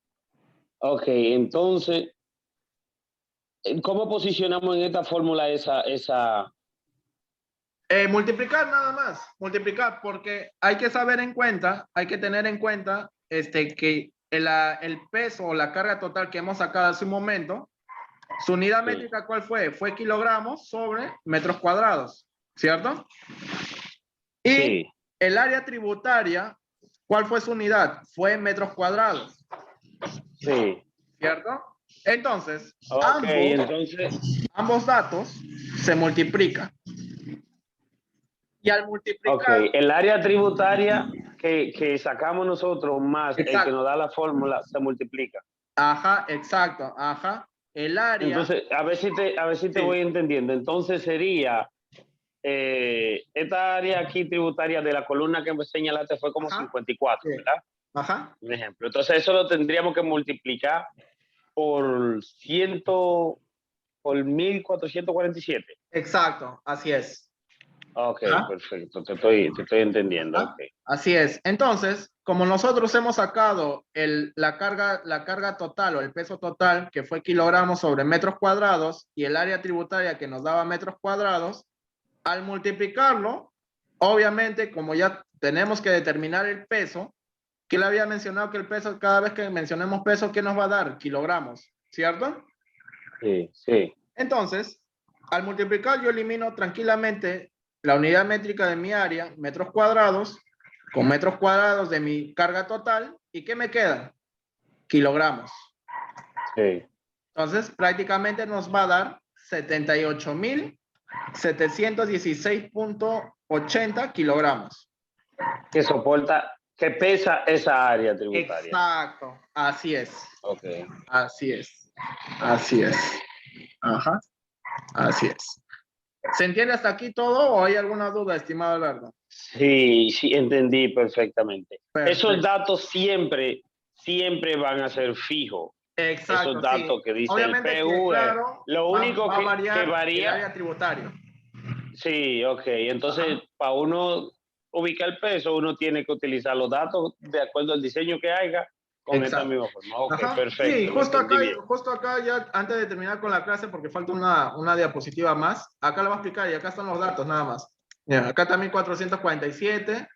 Ok, entonces, ¿cómo posicionamos en esta fórmula esa? Multiplicar nada más, multiplicar, porque hay que saber en cuenta, hay que tener en cuenta que el peso o la carga total que hemos sacado hace un momento, su unidad métrica, ¿cuál fue? Fue kilogramos sobre metros cuadrados, ¿cierto? Y el área tributaria, ¿cuál fue su unidad? Fue metros cuadrados. Sí. ¿Cierto? Entonces, entonces, ambos datos se multiplican. Y al multiplicar... el área tributaria que sacamos nosotros más el que nos da la fórmula se multiplica. Ajá, exacto, ajá. El área... Entonces, a ver si te voy entendiendo. Entonces sería, esta área aquí tributaria de la columna que me señalaste fue como 54, ¿verdad? Ajá. Un ejemplo. Entonces eso lo tendríamos que multiplicar por 1447. Exacto, así es. Ok, ¿Ah? perfecto, te estoy entendiendo. ¿Ah? Okay. Así es. Entonces, como nosotros hemos sacado la carga total o el peso total, que fue kilogramos sobre metros cuadrados, y el área tributaria que nos daba metros cuadrados, al multiplicarlo, obviamente, como ya tenemos que determinar el peso, que le había mencionado que el peso, cada vez que mencionemos peso, ¿qué nos va a dar? Kilogramos, ¿cierto? Sí, sí. Entonces, al multiplicar, yo elimino tranquilamente la unidad métrica de mi área, metros cuadrados, con metros cuadrados de mi carga total. ¿Y qué me queda? Kilogramos. Sí. Entonces, prácticamente nos va a dar 78.716.80 kilogramos. Que pesa esa área tributaria. Exacto, así es. Ok. Así es. Así es. Ajá, así es. ¿Se entiende hasta aquí todo o hay alguna duda, estimado Alberto? Sí, sí, entendí perfectamente. Esos Perfecto. datos siempre van a ser fijos. Esos Exacto, sí. datos que dice el Obviamente que, PUE. claro, Lo único va a que variar el varía, área tributaria. sí, ok. Entonces, Ajá. para uno ubicar el peso, uno tiene que utilizar los datos de acuerdo al diseño que haya con esta Exacto. misma forma. Ok, Ajá. Sí, perfecto, lo entendí bien. justo acá, ya antes de terminar con la clase, porque falta una diapositiva más, acá lo voy a explicar y acá están los datos nada más. Mira, acá también 447,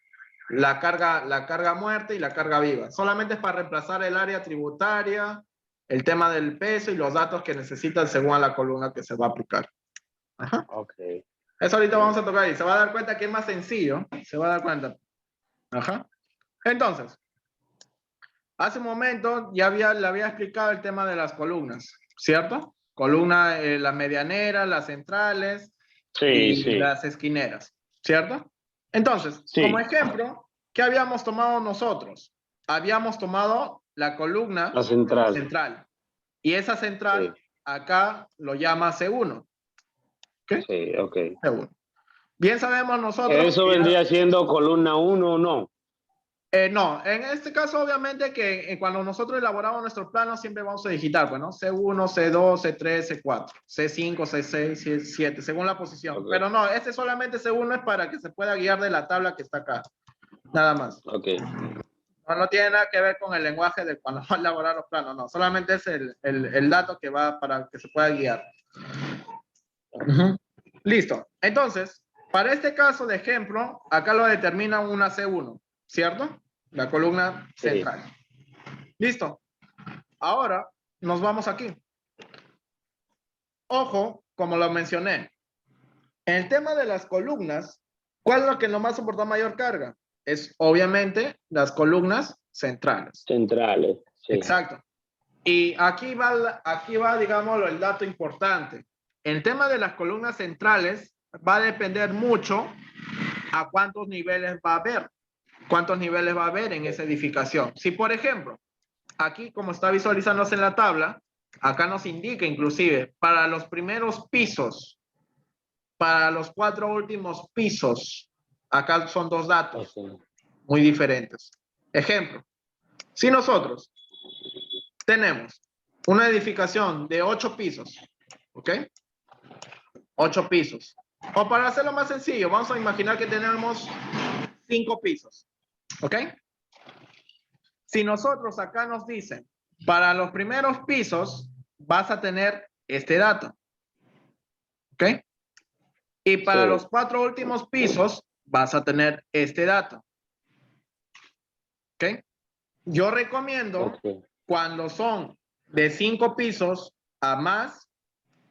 la carga muerta y la carga viva. Solamente es para reemplazar el área tributaria, el tema del peso y los datos que necesitan según a la columna que se va a aplicar. Ajá. Ok. Eso ahorita vamos a tocar y se va a dar cuenta que es más sencillo. Se va a dar cuenta. Ajá. Entonces, hace un momento ya le había explicado el tema de las columnas, ¿cierto? Columna, las medianeras, las centrales Sí, y sí, las esquineras, ¿cierto? Entonces, como sí. ejemplo, ¿qué habíamos tomado nosotros? Habíamos tomado la columna La central. central. Y esa Sí, central acá lo llama C1. ¿Ok? sí, ok. C1. Bien sabemos nosotros Eso que ya. vendría siendo columna uno o no. No, en este caso obviamente que cuando nosotros elaboramos nuestros planos siempre vamos a digitar, bueno, C1, C2, C3, C4, C5, C6, C7, según la posición. Ok, Pero no, este solamente C1 es para que se pueda guiar de la tabla que está acá, nada más. ok. No, no tiene nada que ver con el lenguaje de cuando va a elaborar los planos, no, solamente es el dato que va para que se pueda guiar. Listo, entonces, para este caso de ejemplo, acá lo determina una C1, ¿cierto? La columna Sí, central. Listo. Ahora nos vamos aquí. Ojo, como lo mencioné, en el tema de las columnas, ¿cuál es lo que nos va a soportar mayor carga? Es obviamente las columnas centrales. centrales, sí. Exacto. Y aquí va, digamos, el dato importante. El tema de las columnas centrales va a depender mucho a cuántos niveles va a haber. Cuántos niveles va a haber en esa edificación. Si, por ejemplo, aquí, como está visualizándose en la tabla, acá nos indica inclusive para los primeros pisos, para los 4 últimos pisos, acá son dos datos Okay. muy diferentes. Ejemplo, si nosotros tenemos una edificación de 8 pisos, ¿ok? 8 pisos. O para hacerlo más sencillo, vamos a imaginar que tenemos 5 pisos, ¿ok? Si nosotros acá nos dicen, para los primeros pisos vas a tener este dato, ¿ok? Y para los Sí, 4 últimos pisos vas a tener este dato, ¿ok? Yo recomiendo ok. cuando son de 5 pisos a más,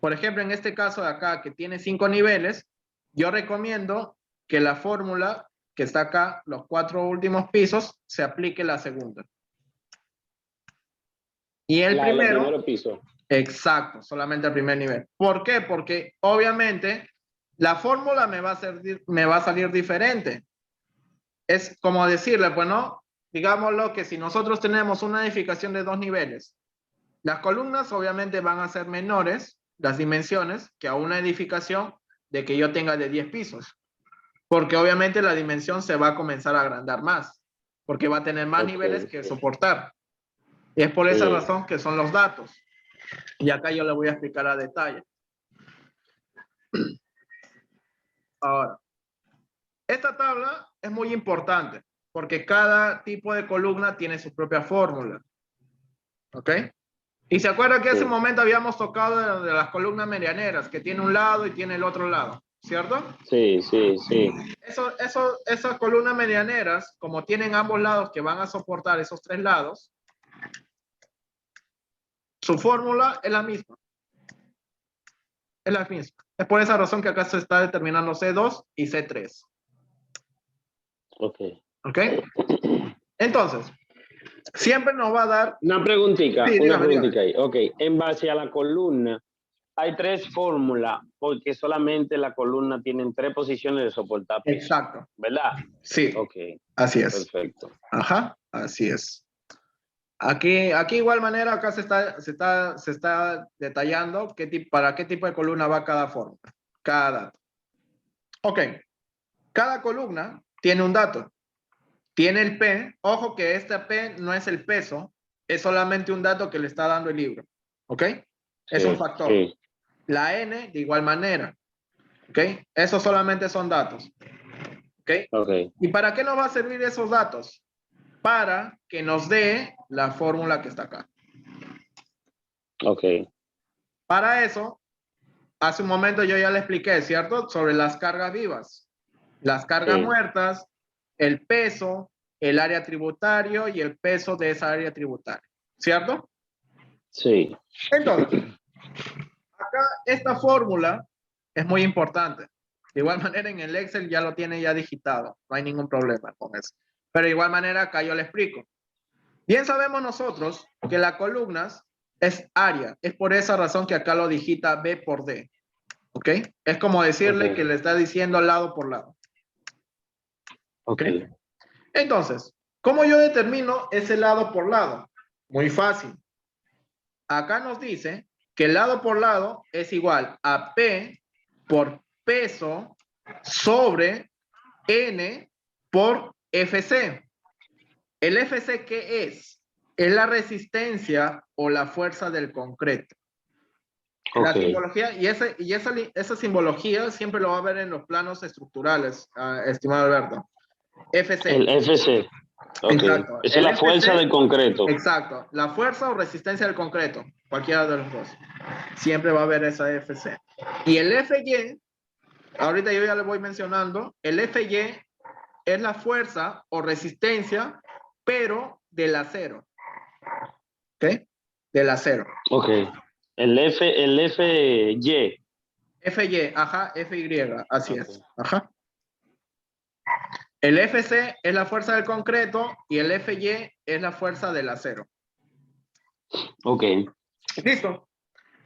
por ejemplo, en este caso de acá que tiene 5 niveles, yo recomiendo que la fórmula que está acá, los 4 últimos pisos, se aplique la segunda. Y el La de los primero, primeros pisos. exacto, solamente el primer nivel. ¿Por qué? Porque obviamente la fórmula me va a salir diferente. Es como decirle, pues no, digámoslo que si nosotros tenemos una edificación de 2 niveles, las columnas obviamente van a ser menores, las dimensiones, que a una edificación de que yo tenga de 10 pisos. Porque obviamente la dimensión se va a comenzar a agrandar más, porque va a tener más Ok, niveles que sí. soportar. Y es por esa Sí, razón que son los datos. Y acá yo le voy a explicar a detalle. Ahora, esta tabla es muy importante porque cada tipo de columna tiene su propia fórmula. ¿Ok? Y se acuerda que hace un momento habíamos tocado de las columnas medianeras, que tiene un lado y tiene el otro lado, ¿cierto? Sí, sí, sí. Esas columnas medianeras, como tienen ambos lados que van a soportar esos tres lados, su fórmula es la misma. Es la misma. Es por esa razón que acá se está determinando C2 y C3. Ok. ¿Ok? Entonces, siempre nos va a dar... Una preguntita, Sí, una dígame, preguntita dígame. ahí. Ok, en base a la columna, hay tres fórmulas, porque solamente la columna tiene tres posiciones de soportar peso. Exacto. ¿Verdad? Sí. Ok. Así es. Perfecto. Ajá, así es. Aquí igual manera, acá se está detallando para qué tipo de columna va cada fórmula. Cada dato. Ok. Cada columna tiene un dato. Tiene el P. Ojo que este P no es el peso, es solamente un dato que le está dando el libro. ¿Ok? Es Sí, un factor. sí. La N de igual manera. ¿Ok? Esos solamente son datos. ¿Ok? Ok. ¿Y para qué nos va a servir esos datos? Para que nos dé la fórmula que está acá. Ok. Para eso, hace un momento yo ya le expliqué, ¿cierto? Sobre las cargas vivas. Las cargas Sí. muertas, el peso, el área tributario y el peso de esa área tributaria. ¿Cierto? Sí. Entonces, acá esta fórmula es muy importante. De igual manera en el Excel ya lo tiene ya digitado. No hay ningún problema con eso. Pero de igual manera acá yo le explico. Bien sabemos nosotros que las columnas es área. Es por esa razón que acá lo digita B por D. ¿Ok? Es como decirle Ok. que le está diciendo lado por lado. ¿Ok? Ok. Entonces, ¿cómo yo determino ese lado por lado? Muy fácil. Acá nos dice que el lado por lado es igual a P por peso sobre N por FC. ¿El FC qué es? Es la resistencia o la fuerza del concreto. La Ok. simbología, esa simbología siempre lo va a ver en los planos estructurales, estimado Alberto. FC. El FC. Ok. Exacto. Esa es El la fuerza FC, del concreto. exacto. La fuerza o resistencia del concreto, cualquiera de los dos. Siempre va a haber esa FC. Y el FY, ahorita yo ya le voy mencionando, el FY es la fuerza o resistencia, pero del acero. ¿Ok? Del acero. Ok. El FY. FY, ajá, FY, así Ok. es. Ajá. El FC es la fuerza del concreto y el FY es la fuerza del acero. Ok. Listo.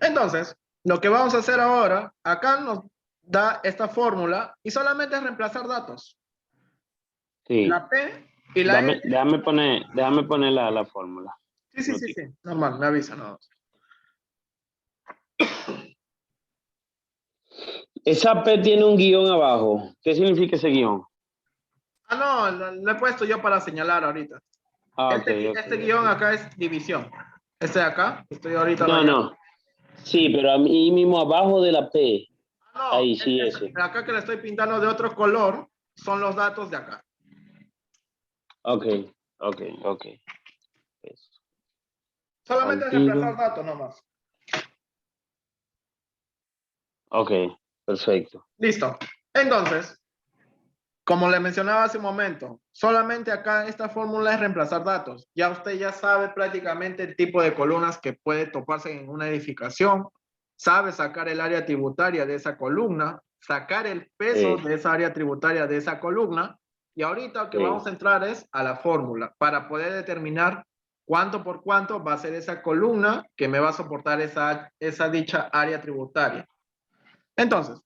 Entonces, lo que vamos a hacer ahora, acá nos da esta fórmula y solamente es reemplazar datos. Sí. La P y la N. Déjame poner la fórmula. Sí. Normal, me avisa, no. Esa P tiene un guión abajo. ¿Qué significa ese guión? Ah, no, lo he puesto yo para señalar ahorita. Ah, ok, Este guión ok. acá es división. Este de acá, estoy ahorita No, rayando. no. Sí, pero a mí mismo abajo de la P. Ah, Ahí no, sí, ese. acá que le estoy pintando de otro color, son los datos de acá. Ok, ok, ok. Solamente es reemplazar Partido. datos nomás. Ok, perfecto. Listo. Entonces, como le mencionaba hace un momento, solamente acá esta fórmula es reemplazar datos. Ya usted ya sabe prácticamente el tipo de columnas que puede toparse en una edificación, sabe sacar el área tributaria de esa columna, sacar el peso Sí, de esa área tributaria de esa columna, y ahorita lo que sí. vamos a entrar es a la fórmula para poder determinar cuánto por cuánto va a ser esa columna que me va a soportar esa dicha área tributaria. Entonces,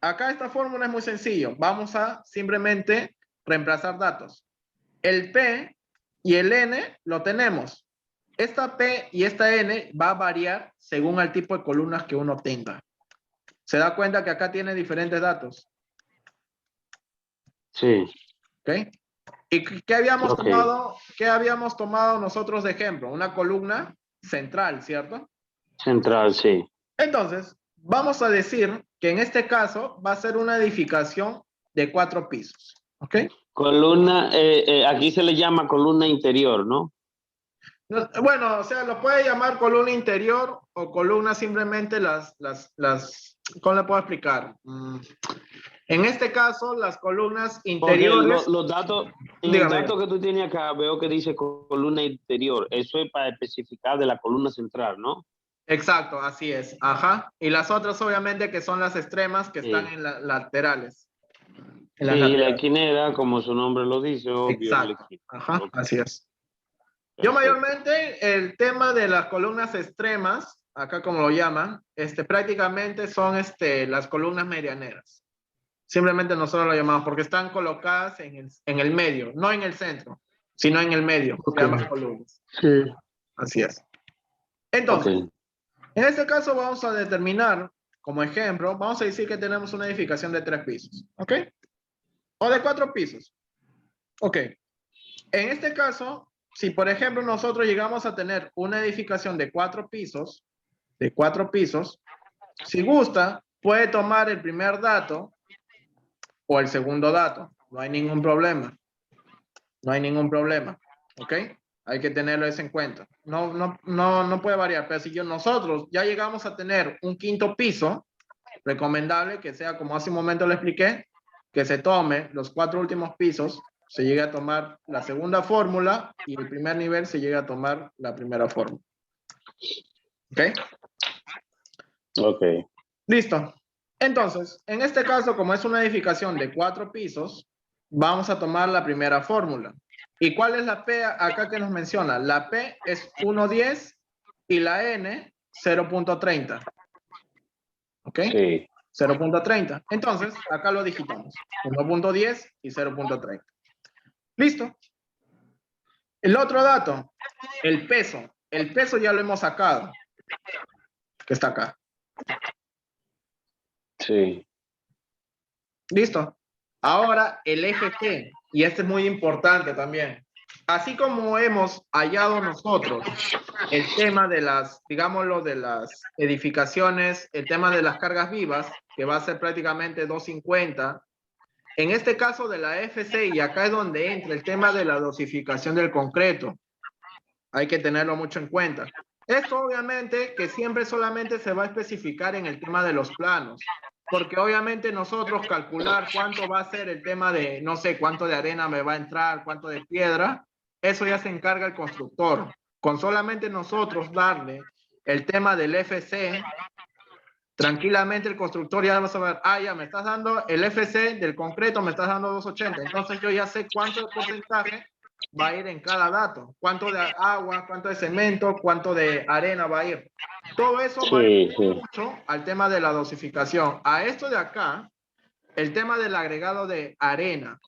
acá esta fórmula es muy sencillo. Vamos a simplemente reemplazar datos. El P y el N lo tenemos. Esta P y esta N va a variar según el tipo de columnas que uno tenga. Se da cuenta que acá tiene diferentes datos. Sí, ¿Ok? ¿Y qué habíamos ok. tomado? ¿Qué habíamos tomado nosotros de ejemplo? Una columna central, ¿cierto? Central, sí. Entonces, vamos a decir que en este caso va a ser una edificación de 4 pisos. ¿Ok? Columna, aquí se le llama columna interior, ¿no? Bueno, o sea, lo puede llamar columna interior o columna simplemente ¿cómo le puedo explicar? En este caso, las columnas Porque interiores, los datos, en el dígame, dato que tú tienes acá, veo que dice columna interior. Eso es para especificar de la columna central, ¿no? exacto, así es, ajá. Y las otras, obviamente, que son las extremas que están Sí. en las laterales. En las Sí, la laterales. esquinera, como su nombre lo dice, obvio, en la Exacto, esquina. ajá, Ok, así es. Yo perfecto. mayormente el tema de las columnas extremas, acá como lo llaman, prácticamente son las columnas medianeras. Simplemente nosotros lo llamamos porque están colocadas en el medio, no en el centro, sino en el medio, se Ok, llaman columnas. sí. Así es. Ok, Entonces, en este caso vamos a determinar, como ejemplo, vamos a decir que tenemos una edificación de 3 pisos, ¿ok? O de 4 pisos, ¿ok? En este caso, si por ejemplo nosotros llegamos a tener una edificación de 4 pisos, si gusta, puede tomar el primer dato o el segundo dato. No hay ningún problema. No hay ningún problema. ¿Ok? Hay que tenerlo eso en cuenta. No puede variar. Pero si nosotros ya llegamos a tener un quinto piso, recomendable que sea, como hace un momento le expliqué, que se tome los 4 últimos pisos, se llegue a tomar la segunda fórmula y el primer nivel se llegue a tomar la primera fórmula. ¿Ok? ok. Listo. Entonces, en este caso, como es una edificación de 4 pisos, vamos a tomar la primera fórmula. ¿Y cuál es la P acá que nos menciona? La P es 1,10 y la N 0,30. ¿Ok? Sí. 0,30. Entonces, acá lo digitamos. 1,10 y 0,30. Listo. El otro dato, el peso. El peso ya lo hemos sacado, que está acá. Sí. Listo. Ahora el eje G, y este es muy importante también. Así como hemos hallado nosotros el tema de digámoslo, de las edificaciones, el tema de las cargas vivas, que va a ser prácticamente 250, en este caso de la FC, y acá es donde entra el tema de la dosificación del concreto. Hay que tenerlo mucho en cuenta. Esto obviamente que siempre solamente se va a especificar en el tema de los planos, porque obviamente nosotros calcular cuánto va a ser el tema de, no sé, cuánto de arena me va a entrar, cuánto de piedra, eso ya se encarga el constructor. Con solamente nosotros darle el tema del FC, tranquilamente el constructor ya va a saber, ya me estás dando el FC del concreto, me estás dando 280, entonces yo ya sé cuánto de porcentaje va a ir en cada dato, cuánto de agua, cuánto de cemento, cuánto de arena va a ir. Todo eso va a Sí, ir sí. mucho al tema de la dosificación. A esto de acá, el tema del agregado de arena,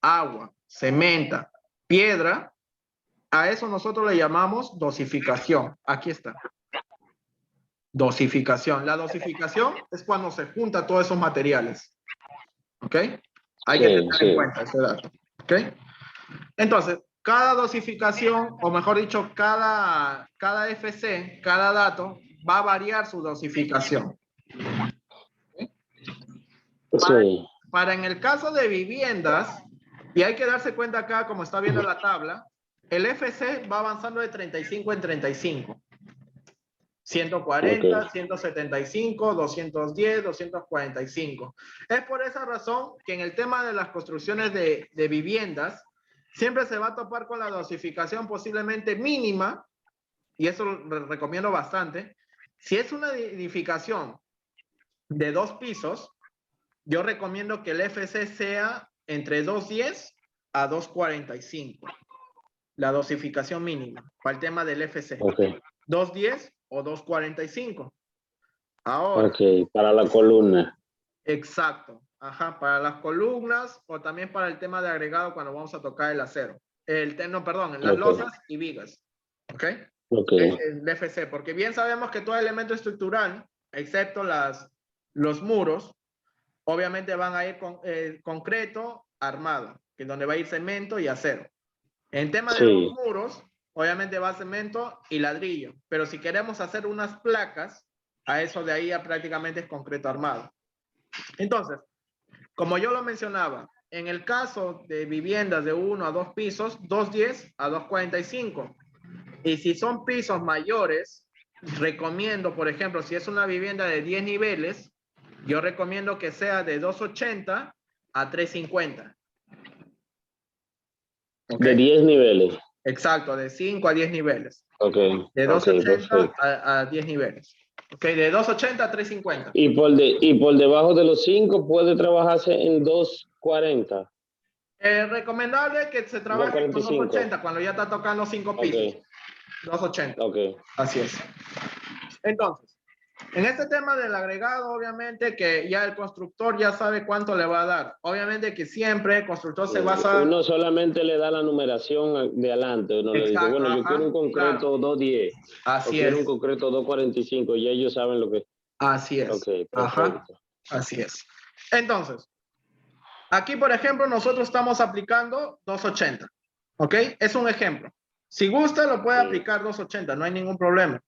agua, cemento, piedra, a eso nosotros le llamamos dosificación. Aquí está. Dosificación. La dosificación es cuando se juntan todos esos materiales. ¿Ok? Hay que tener Sí, en sí. cuenta ese dato. ¿Ok? Entonces, cada dosificación, o mejor dicho, cada FC, cada dato, va a variar su dosificación. ¿Ok? Para, Sí. para en el caso de viviendas, y hay que darse cuenta acá, como está viendo la tabla, el FC va avanzando de 35 en 35. Ok. 140, 175, 210, 245. Es por esa razón que en el tema de las construcciones de viviendas, siempre se va a topar con la dosificación posiblemente mínima, y eso lo recomiendo bastante. Si es una edificación de 2 pisos, yo recomiendo que el FC sea entre 210 a 245, la dosificación mínima para el tema del FC. Ok. 210 o 245. Ahora, Ok. Para la columna. exacto. Ajá, para las columnas o también para el tema de agregado cuando vamos a tocar el acero. No, perdón, las Ok. losas y vigas. ¿Ok? Ok. El FC, porque bien sabemos que todo elemento estructural, excepto los muros, obviamente van a ir con concreto armado, que es donde va a ir cemento y acero. En tema de los Sí. muros, obviamente va cemento y ladrillo. Pero si queremos hacer unas placas, a eso de ahí ya prácticamente es concreto armado. Entonces, como yo lo mencionaba, en el caso de viviendas de 1 a 2 pisos, 210 a 245. Y si son pisos mayores, recomiendo, por ejemplo, si es una vivienda de 10 niveles, yo recomiendo que sea de 280 a 350. ¿Okay? De 10 niveles. Exacto, de 5 a 10 niveles. Ok. De 280 a 10 niveles. Ok, de 280 a 350. Y por debajo de los 5 puede trabajarse en 240. Recomendable que se trabaje 245. Con 280 cuando ya está tocando 5 pisos. Okay. 280. Ok. Así es. Entonces, en este tema del agregado, obviamente que ya el constructor ya sabe cuánto le va a dar. Obviamente que siempre el constructor se basa... Uno solamente le da la numeración de adelante. Uno le dice, bueno, yo quiero un concreto 210. Así es. Quiero un concreto 245. Y ellos saben lo que... Así es. Ok, perfecto. Así es. Entonces, aquí, por ejemplo, nosotros estamos aplicando 280. ¿Ok? Es un ejemplo. Si gusta, lo puede aplicar 280. No hay ningún problema.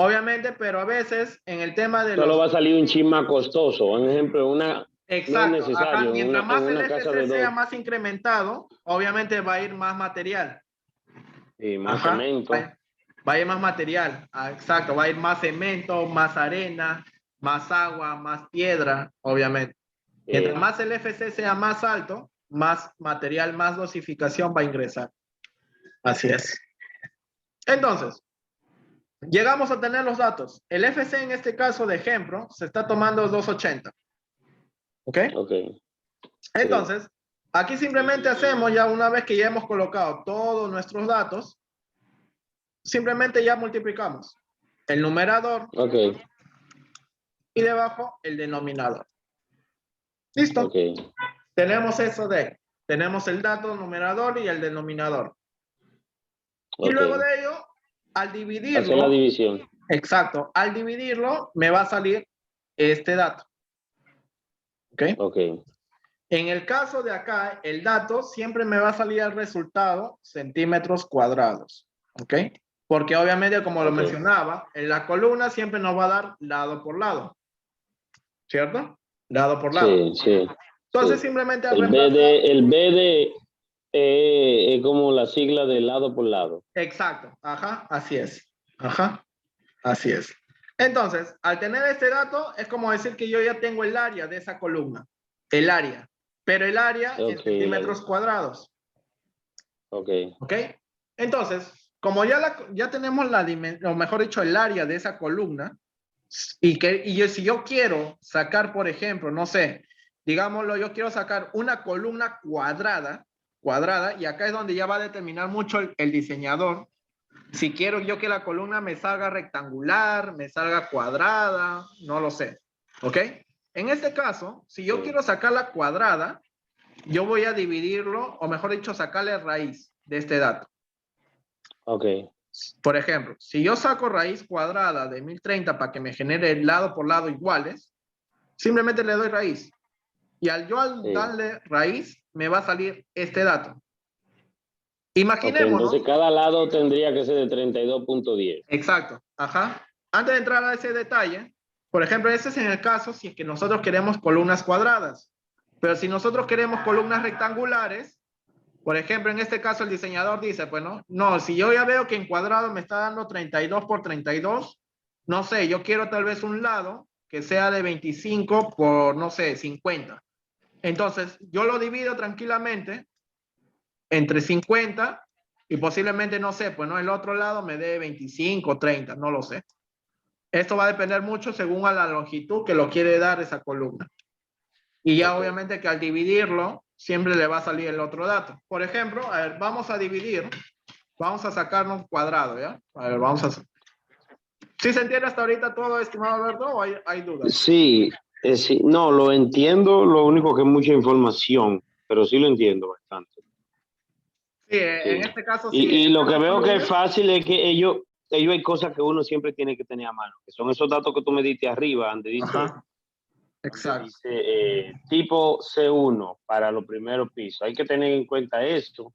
Obviamente, pero a veces en el tema de solo va a salir un chin más costoso. Por ejemplo, exacto, no es necesario. Mientras más el FC sea más incrementado, obviamente va a ir más material. Y más cemento. Va a ir más material. Exacto, va a ir más cemento, más arena, más agua, más piedra, obviamente. Mientras más el FC sea más alto, más material, más dosificación va a ingresar. Así es. Entonces, llegamos a tener los datos. El FC en este caso de ejemplo se está tomando 280. ¿Ok? Ok. Entonces, aquí simplemente hacemos ya una vez que ya hemos colocado todos nuestros datos, simplemente ya multiplicamos el numerador y debajo el denominador. ¿Listo? Okay. Tenemos eso tenemos el dato numerador y el denominador. Y luego de ello, al dividirlo. Hacer la división. Exacto. Al dividirlo, me va a salir este dato. ¿Ok? Ok. En el caso de acá, el dato siempre me va a salir el resultado centímetros cuadrados. ¿Ok? Porque obviamente, como lo mencionaba, en la columna siempre nos va a dar lado por lado. ¿Cierto? Lado por lado. Sí. Entonces, simplemente el BD es como la sigla de lado por lado. Exacto. Ajá, así es. Ajá, así es. Entonces, al tener este dato, es como decir que yo ya tengo el área de esa columna. El área. Pero el área en centímetros cuadrados. Ok. Entonces, como ya tenemos la dimensión, o mejor dicho, el área de esa columna, si yo quiero sacar, por ejemplo, no sé, digámoslo, yo quiero sacar una columna cuadrada, y acá es donde ya va a determinar mucho el diseñador. Si quiero yo que la columna me salga rectangular, me salga cuadrada, no lo sé. ¿Ok? En este caso, si yo quiero sacar la cuadrada, yo voy a dividirlo, o mejor dicho, sacarle raíz de este dato. Ok. Por ejemplo, si yo saco raíz cuadrada de 1030 para que me genere lado por lado iguales, simplemente le doy raíz. Y al darle raíz, me va a salir este dato. Imaginemos. Entonces, cada lado tendría que ser de 32.10. Exacto. Ajá. Antes de entrar a ese detalle, por ejemplo, ese es en el caso si es que nosotros queremos columnas cuadradas. Pero si nosotros queremos columnas rectangulares, por ejemplo, en este caso el diseñador dice, pues no, si yo ya veo que en cuadrado me está dando 32 por 32, no sé, yo quiero tal vez un lado que sea de 25 por, no sé, 50. Entonces, yo lo divido tranquilamente entre 50 y posiblemente, no sé, pues el otro lado me dé 25, 30, no lo sé. Esto va a depender mucho según a la longitud que lo quiere dar esa columna. Y ya obviamente que al dividirlo, siempre le va a salir el otro dato. Por ejemplo, a ver, vamos a dividir, vamos a sacarnos cuadrado, ¿ya? A ver, vamos a... ¿Sí se entiende hasta ahorita todo, estimado Alberto, o hay dudas? Sí, sí, no, lo entiendo, lo único que es mucha información, pero sí lo entiendo bastante. Sí, en este caso sí. Y lo que veo que es fácil es que ellos hay cosas que uno siempre tiene que tener a mano, que son esos datos que tú me diste arriba, donde dice... Ajá. Exacto. Dice tipo C1 para los primeros pisos. Hay que tener en cuenta esto.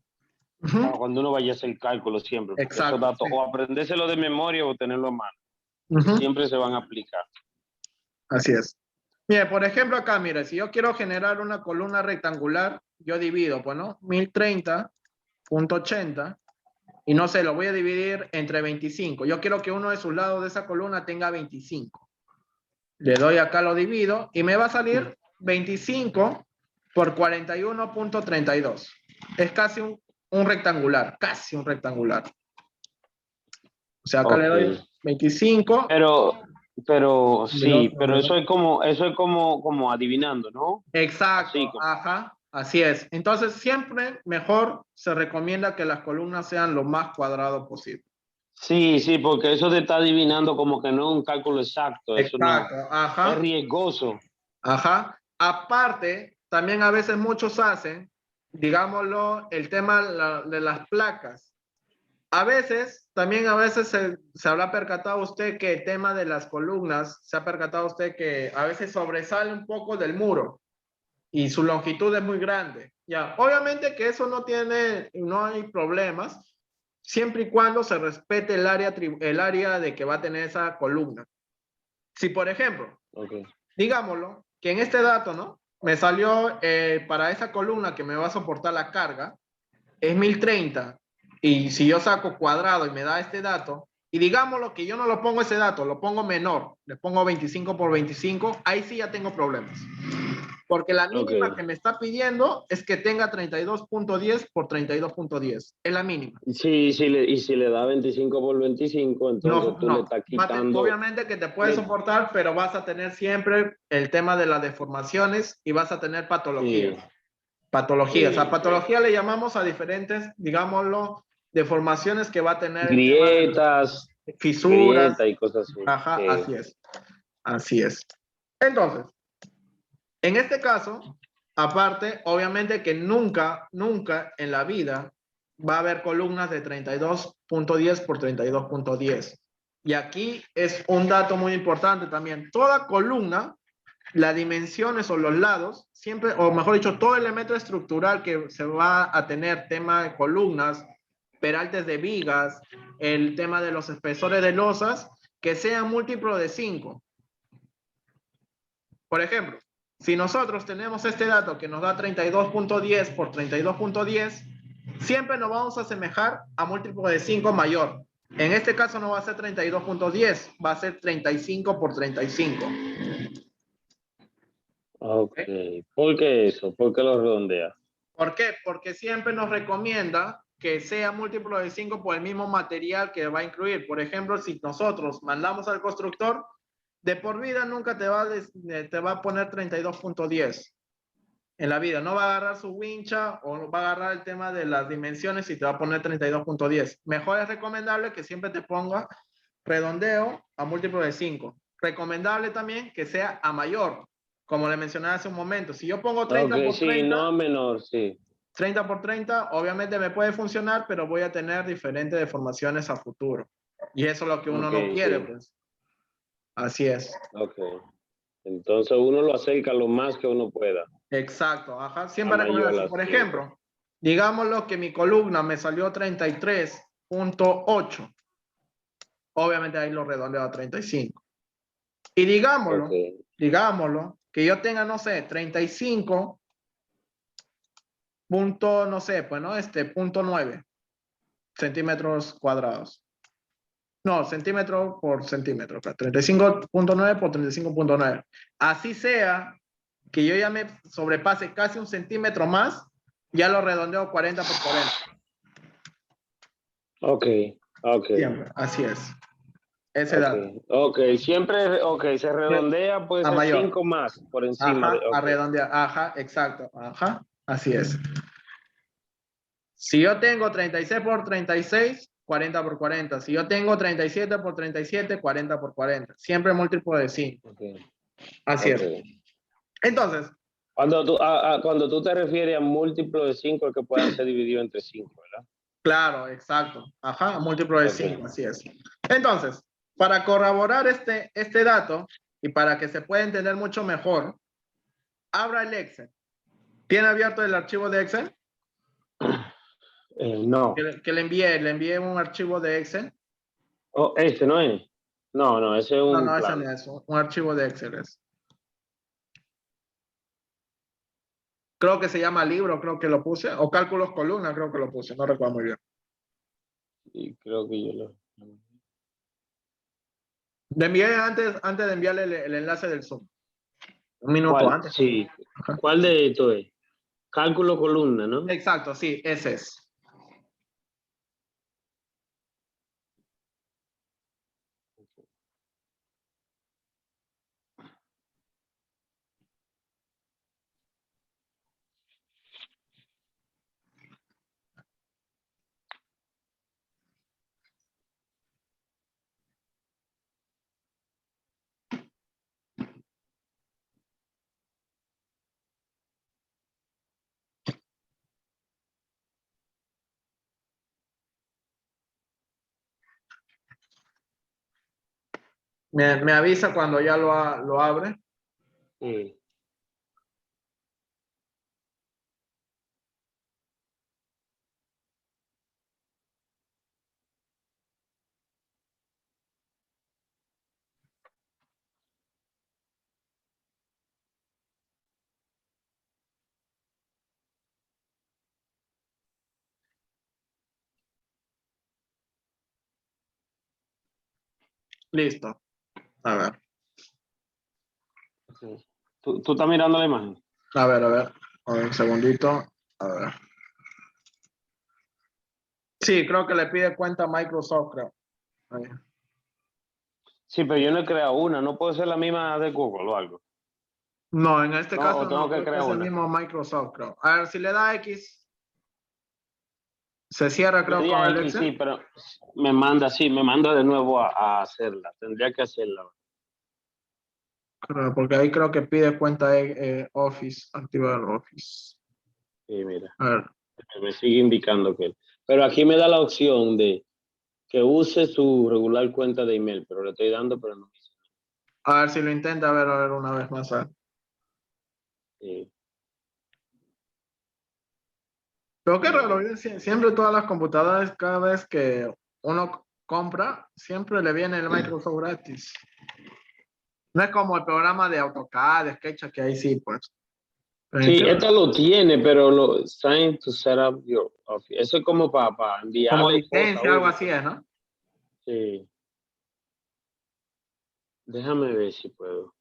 Cuando uno vaya a hacer cálculo siempre. Exacto. Esos datos, Sí. o aprendérselo de memoria o tenerlo a mano. Siempre se van a aplicar. Así es. Mire, por ejemplo, acá, mire, si yo quiero generar una columna rectangular, yo divido, pues, ¿no? 1030.80 y no sé, lo voy a dividir entre 25. Yo quiero que uno de sus lados de esa columna tenga 25. Le doy acá, lo divido y me va a salir 25 por 41.32. Es casi un rectangular, casi un rectangular. O sea, acá le doy 25. Pero sí, pero eso es como adivinando, ¿no? Exacto, Así como. ajá, así es. Entonces, siempre mejor se recomienda que las columnas sean lo más cuadrado posible. Sí, sí, porque eso te está adivinando como que no es un cálculo exacto, eso no. Exacto, Es ajá, riesgoso. ajá. Aparte, también a veces muchos hacen, digámoslo, el tema de las placas. A veces se habrá percatado usted que el tema de las columnas, se ha percatado usted que a veces sobresale un poco del muro y su longitud es muy grande. Ya, obviamente que eso no hay problemas, siempre y cuando se respete el área de que va a tener esa columna. Si, por ejemplo, digámoslo, que en este dato, ¿no? Me salió para esa columna que me va a soportar la carga, es 1030, y si yo saco cuadrado y me da este dato, y digámoslo que yo no lo pongo ese dato, lo pongo menor, le pongo 25 por 25, ahí sí ya tengo problemas. Porque la mínima que me está pidiendo es que tenga 32.10 por 32.10. Es la mínima. Y si le da 25 por 25, entonces tú le estás quitando. Obviamente que te puede soportar, pero vas a tener siempre el tema de las deformaciones y vas a tener patologías. Sí, Patologías. A sí. patología le llamamos a diferentes, digámoslo, deformaciones que va a tener el tema Grietas, de fisuras. y cosas así. Ajá, Sí. así es. Así es. Entonces, en este caso, aparte, obviamente que nunca en la vida va a haber columnas de 32.10 por 32.10. Y aquí es un dato muy importante también. Toda columna, las dimensiones o los lados, siempre, o mejor dicho, todo elemento estructural que se va a tener, tema de columnas, peraltes de vigas, el tema de los espesores de losas, que sean múltiplos de 5. Por ejemplo, si nosotros tenemos este dato que nos da 32.10 por 32.10, siempre nos vamos a asemejar a múltiplo de 5 mayor. En este caso no va a ser 32.10, va a ser 35 por 35. Ok. ¿Por qué eso? ¿Por qué lo redondea? ¿Por qué? Porque siempre nos recomienda que sea múltiplo de 5 por el mismo material que va a incluir. Por ejemplo, si nosotros mandamos al constructor, de por vida nunca te va a poner 32.10 en la vida. No va a agarrar su wincha o va a agarrar el tema de las dimensiones y te va a poner 32.10. Mejor es recomendable que siempre te ponga redondeo a múltiplo de 5. Recomendable también que sea a mayor, como le mencioné hace un momento. Si yo pongo 30 por 30, sí, no a menor, sí. 30 por 30, obviamente me puede funcionar, pero voy a tener diferentes deformaciones a futuro. Y eso es lo que uno no quiere, Sí. pues. Así es. Ok. Entonces uno lo acerca lo más que uno pueda. Exacto, ajá. Siempre recomendación. Por Siempre. ejemplo, digámoslo que mi columna me salió 33.8. Obviamente ahí lo redondeo a 35. Y digámoslo, que yo tenga, no sé, 35 punto, no sé, pues, ¿no? Punto 9 centímetros cuadrados. No, centímetro por centímetro. 35.9 por 35.9. Así sea que yo ya me sobrepase casi un centímetro más, ya lo redondeo 40 por 40. Ok. Siempre, así es. Ese dato. Ok, siempre, se redondea, puede A ser mayor. 5 más por encima Ajá, de, a redondear. Ajá, exacto. Ajá, así es. Si yo tengo 36 por 36, 40 por 40. Si yo tengo 37 por 37, 40 por 40. Siempre múltiplo de 5. Así es. Entonces, cuando tú te refieres a múltiplo de 5 es que puedan ser divididos entre 5, ¿verdad? claro, exacto. Ajá, múltiplo de 5, así es. Entonces, para corroborar este dato y para que se pueda entender mucho mejor, abra el Excel. ¿Tiene abierto el archivo de Excel? No. Que le envié un archivo de Excel. Oh, este no es. No, no, ese es No, un no, ese plano. no es, un archivo de Excel es. Creo que se llama libro, creo que lo puse, o cálculos columna, creo que lo puse, no recuerdo muy bien. Y creo que yo lo. Le envié antes de enviarle el enlace del Zoom. Un minuto ¿Cuál? antes. Sí. Ajá. ¿Cuál de esto es? Cálculo columna, ¿no? Exacto, sí, ese es. Me avisa cuando ya lo abre. Sí. Listo. A ver, Sí. ¿Tú estás mirando la imagen? a ver, a ver. A ver, un segundito. A ver. Sí, creo que le pide cuenta a Microsoft, creo. Ahí. Sí, pero yo no he creado una. No puede ser la misma de Google o algo. No, en este No, caso o tengo no, que creo que crear es el una. mismo Microsoft, creo. A ver, si le da X, se cierra, Le creo, di con a el X, sí, Excel. pero sí, me manda de nuevo a hacerla. Tendría que hacerla. Creo, porque ahí creo que pide cuenta Office, activar Office. Sí, mira, A ver, me sigue indicando que. Pero aquí me da la opción de que use su regular cuenta de email, pero le estoy dando, pero no dice. a ver si lo intenta, a ver una vez más. A ver. Sí, Pero qué no. raro, siempre todas las computadoras, cada vez que uno compra, siempre le viene el Microsoft gratis. No es como el programa de AutoCAD, Sketch, que ahí sí, pues. Pero Sí, esta lo tiene, pero lo sign to set up your office. Eso es como para como enviarle cosas a licencia, algo uno. así es, ¿no? Sí, déjame ver si puedo.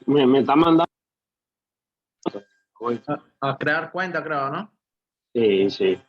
Me está mandando. A crear cuenta, creo, ¿no? Sí, sí.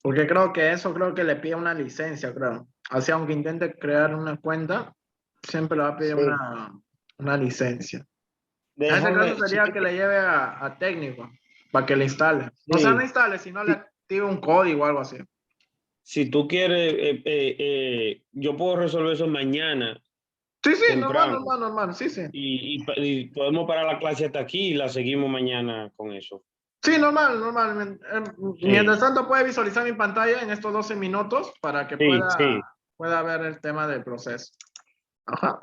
Porque creo que eso creo que le pide una licencia, creo. Así, aunque intente crear una cuenta, siempre le va a pedir Sí. una licencia. En este caso Déjame, sería que le lleve a técnico para que le instale. O sea, no sí, instale, sino le sí. active un código o algo así. Si tú quieres, yo puedo resolver eso mañana Sí, sí, normal, temprano normal, normal. Sí, sí. y podemos parar la clase hasta aquí y la seguimos mañana con eso. Sí, normal, normal. Mientras Sí, tanto, puede visualizar mi pantalla en estos 12 minutos para que sí, sí, pueda ver el tema del proceso. Ajá.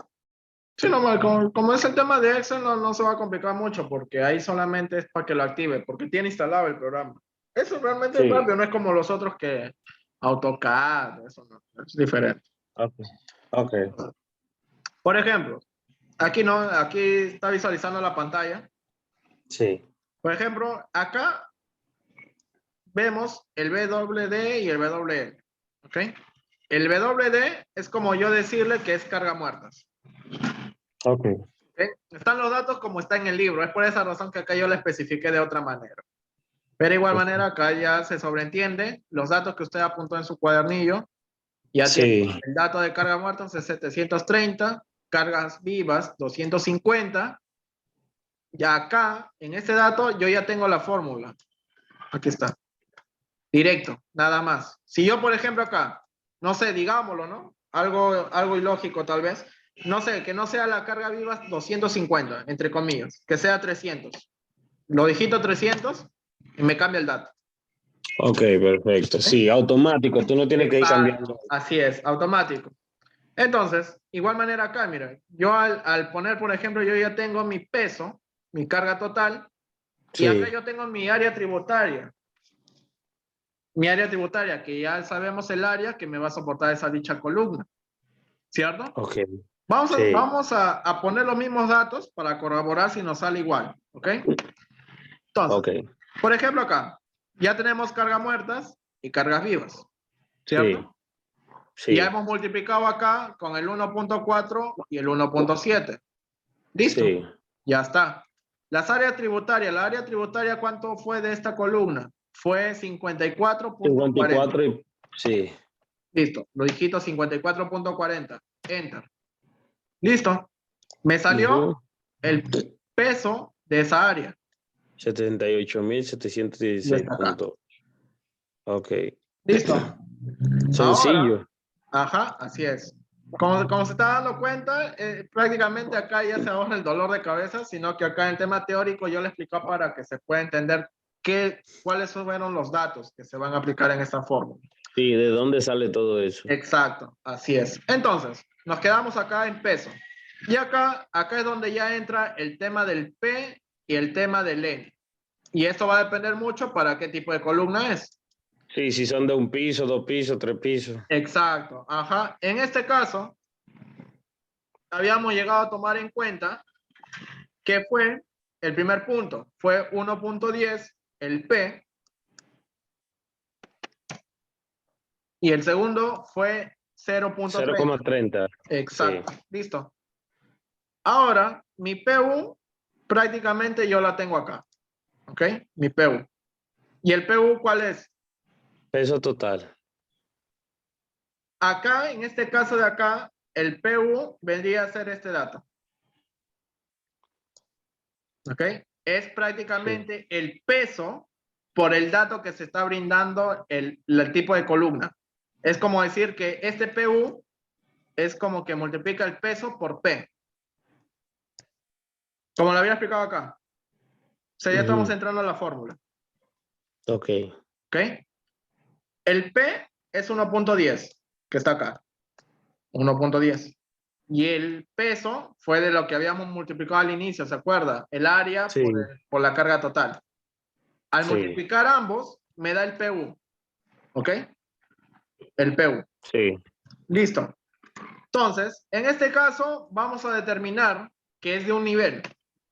Sí, normal. Como es el tema de Excel, no se va a complicar mucho porque ahí solamente es para que lo active, porque tiene instalado el programa. Eso realmente es sí. rápido, no es como los otros que AutoCAD, eso no, es diferente. Ok, ok. Por ejemplo, aquí está visualizando la pantalla. Sí, Por ejemplo, acá vemos el WD y el WL. ¿Ok? El WD es como yo decirle que es carga muertas. ok. ¿Ok? Están los datos como está en el libro. Es por esa razón que acá yo le especifique de otra manera. Pero de igual manera, acá ya se sobreentiende los datos que usted apuntó en su cuadernillo. Ya tiene Sí, el dato de carga muertas es 730, cargas vivas 250. Ya acá, en este dato, yo ya tengo la fórmula. Aquí está. Directo, nada más. Si yo, por ejemplo, acá, no sé, digámoslo, ¿no? Algo ilógico tal vez. No sé, que no sea la carga viva 250, entre comillas, que sea 300. Lo digito 300 y me cambia el dato. ok, perfecto. ¿Eh? Sí, automático, tú no tienes que ir Exacto, cambiando. así es, automático. Entonces, igual manera acá, mira, yo al poner, por ejemplo, yo ya tengo mi peso, mi carga total, y acá Sí, yo tengo mi área tributaria. Mi área tributaria, que ya sabemos el área que me va a soportar esa dicha columna, ¿cierto? ok, sí, Vamos a poner los mismos datos para corroborar si nos sale igual, ¿ok? Entonces, ok, por ejemplo acá, ya tenemos cargas muertas y cargas vivas, sí, ¿cierto? Y ya sí, hemos multiplicado acá con el 1.4 y el 1.7. Listo, sí. ya está. Las áreas tributarias, la área tributaria, ¿cuánto fue de esta columna? Fue 54.40. 54 y sí. Listo, lo digito 54.40. Enter. Listo. Me Ujú. salió el peso de esa área. 78.716 Y está acá. puntos. Ok. Listo. Ahora, Sencillo. ajá, así es. Como se está dando cuenta, prácticamente acá ya se ahorra el dolor de cabeza, sino que acá en tema teórico yo le explico para que se pueda entender cuáles fueron los datos que se van a aplicar en esta fórmula. Sí, ¿de dónde sale todo eso? Exacto, así es. Entonces, nos quedamos acá en peso. Y acá es donde ya entra el tema del P y el tema del N. Y esto va a depender mucho para qué tipo de columna es. Sí, si son de un piso, dos pisos, tres pisos. Exacto, ajá. En este caso, habíamos llegado a tomar en cuenta que fue el primer punto, fue 1.10 el P, y el segundo fue 0.30. 0,30. Sí, Exacto, listo. Ahora, mi PU prácticamente yo la tengo acá, ¿ok? Mi PU. ¿Y el PU cuál es? peso total. Acá, en este caso de acá, el PU vendría a ser este dato, ¿ok? Es Sí. prácticamente el peso por el dato que se está brindando el tipo de columna. Es como decir que este PU es como que multiplica el peso por P. Como lo había explicado acá. O sea, ya estamos Ujú. entrando a la fórmula. Ok, ¿Ok? El P es 1.10, que está acá. 1.10. Y el peso fue de lo que habíamos multiplicado al inicio, ¿se acuerda? El área sí, por la carga total. Al sí, multiplicar ambos, me da el PU. ¿Ok? El PU. sí, Listo. Entonces, en este caso, vamos a determinar que es de un nivel.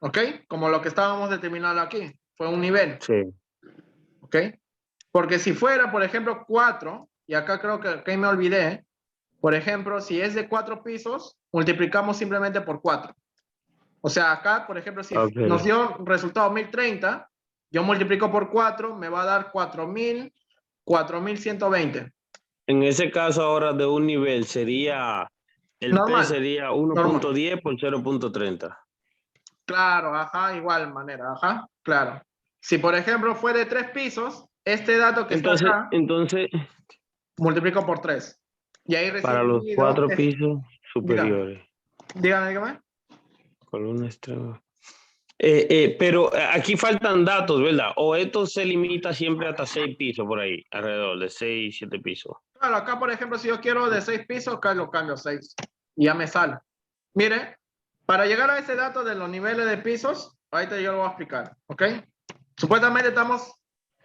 ¿Ok? Como lo que estábamos determinando aquí. Fue un nivel. sí, ¿Ok? Porque si fuera, por ejemplo, 4, y acá creo que me olvidé, por ejemplo, si es de 4 pisos, multiplicamos simplemente por 4. O sea, acá, por ejemplo, si nos ok, dio resultado 1030, yo multiplico por 4, me va a dar 4.120. En ese caso ahora de un nivel sería, el P Normal, sería normal. 1.10 por 0.30. Claro, ajá, igual manera, ajá, claro. Si por ejemplo fue de 3 pisos, este dato que está acá, Entonces, multiplico por 3. Y ahí para recién los divido, 4 pisos dígame, superiores, dígame. columna extrema. Pero aquí faltan datos, ¿verdad? O esto se limita siempre hasta 6 pisos por ahí, alrededor de 6, 7 pisos. Claro, acá por ejemplo, si yo quiero de 6 pisos, acá lo cambio a 6. Y ya me sale. Mire, para llegar a ese dato de los niveles de pisos, ahorita yo lo voy a explicar, ¿ok? Supuestamente estamos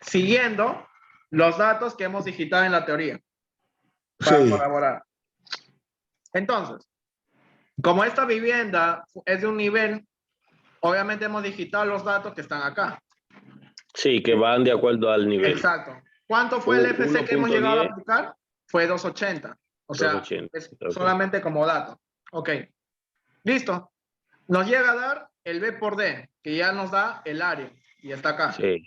siguiendo los datos que hemos digitado en la teoría para Sí. colaborar. Entonces, como esta vivienda es de un nivel, obviamente hemos digitado los datos que están acá. Sí, que van de acuerdo al nivel. Exacto. ¿Cuánto fue el FC que hemos llegado a 1.10, aplicar? Fue 280. O sea, 280. es Okay. solamente como dato. Ok. Listo. Nos llega a dar el B por D, que ya nos da el área. Y está acá. Sí,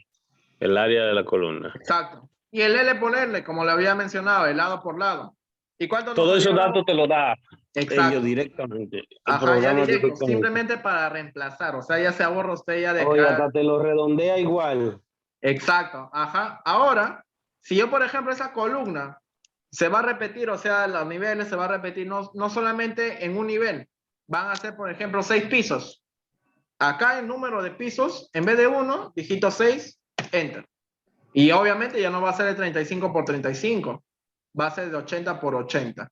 el área de la columna. Exacto. Y el L por L, como le había mencionado, el lado por lado. ¿Y cuánto nos Todos había esos dado? datos te lo da ellos Exacto. directamente, el Ajá, ya programa directo. directamente. Simplemente para reemplazar. O sea, ya se ahorra usted ya de Oye, acá. hasta te lo redondea igual. Exacto. Ajá. Ahora, si yo, por ejemplo, esa columna se va a repetir, o sea, los niveles se va a repetir no solamente en un nivel, van a ser, por ejemplo, 6 pisos. Acá el número de pisos, en vez de 1, digito 6, enter. Y obviamente ya no va a ser de 35 por 35, va a ser de 80 por 80.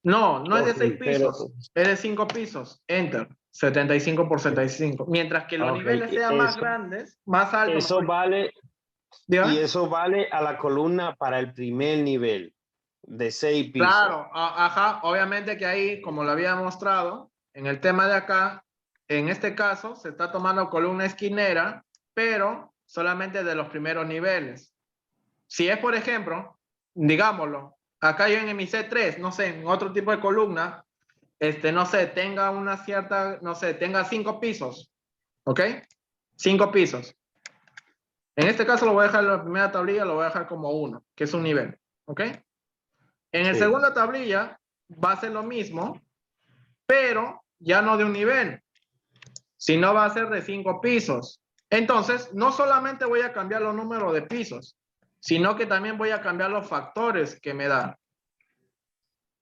No es de 6 Okay, pero, pisos, es de 5 pisos, enter. 75 por 75. Mientras que los okay, niveles sean más grandes, más altos, eso mejor. vale, y Dígame. eso vale a la columna para el primer nivel de 6 pisos. Claro, ajá, obviamente que ahí, como lo había mostrado, en el tema de acá, en este caso, se está tomando columna esquinera, pero solamente de los primeros niveles. Si es, por ejemplo, digámoslo, acá yo en mi C3, no sé, en otro tipo de columna, no sé, tenga una cierta, no sé, tenga 5 pisos, ¿ok? 5 pisos. En este caso lo voy a dejar en la primera tablilla, lo voy a dejar como 1, que es un nivel, ¿ok? En el Sí. segunda tablilla va a ser lo mismo, pero ya no de un nivel, sino va a ser de 5 pisos. Entonces, no solamente voy a cambiar los números de pisos, sino que también voy a cambiar los factores que me dan.